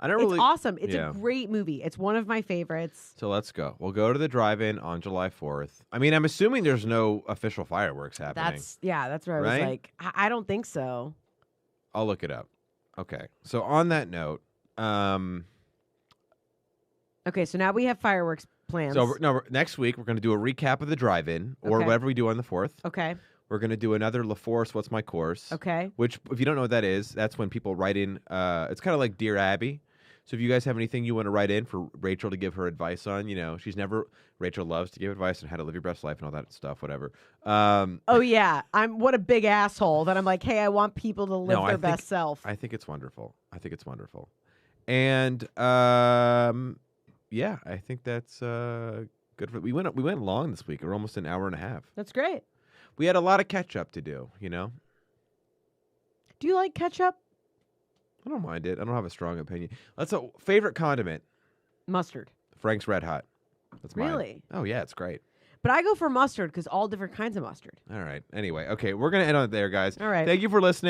It's awesome. It's a great movie. It's one of my favorites. So let's go. We'll go to the drive-in on July 4th. I mean, I'm assuming there's no official fireworks happening. That's where I was like, I don't think so. I'll look it up. Okay. So on that note, okay, so now we have fireworks plans. So next week we're going to do a recap of the drive-in or whatever we do on the 4th. Okay. We're going to do another LaForce, What's My Course? Okay. Which, if you don't know what that is, that's when people write in. It's kind of like Dear Abby. So if you guys have anything you want to write in for Rachel to give her advice on, Rachel loves to give advice on how to live your best life and all that stuff, whatever. Oh, yeah. What a big asshole that I'm like, hey, I want people to live their best self. I think it's wonderful. And, yeah, I think that's good. We went long this week. We're almost an hour and a half. That's great. We had a lot of catch up to do, Do you like ketchup? I don't mind it. I don't have a strong opinion. That's a favorite condiment. Mustard. Frank's Red Hot. That's mine. Really? Oh, yeah, it's great. But I go for mustard because all different kinds of mustard. All right. Anyway, okay, we're going to end on it there, guys. All right. Thank you for listening.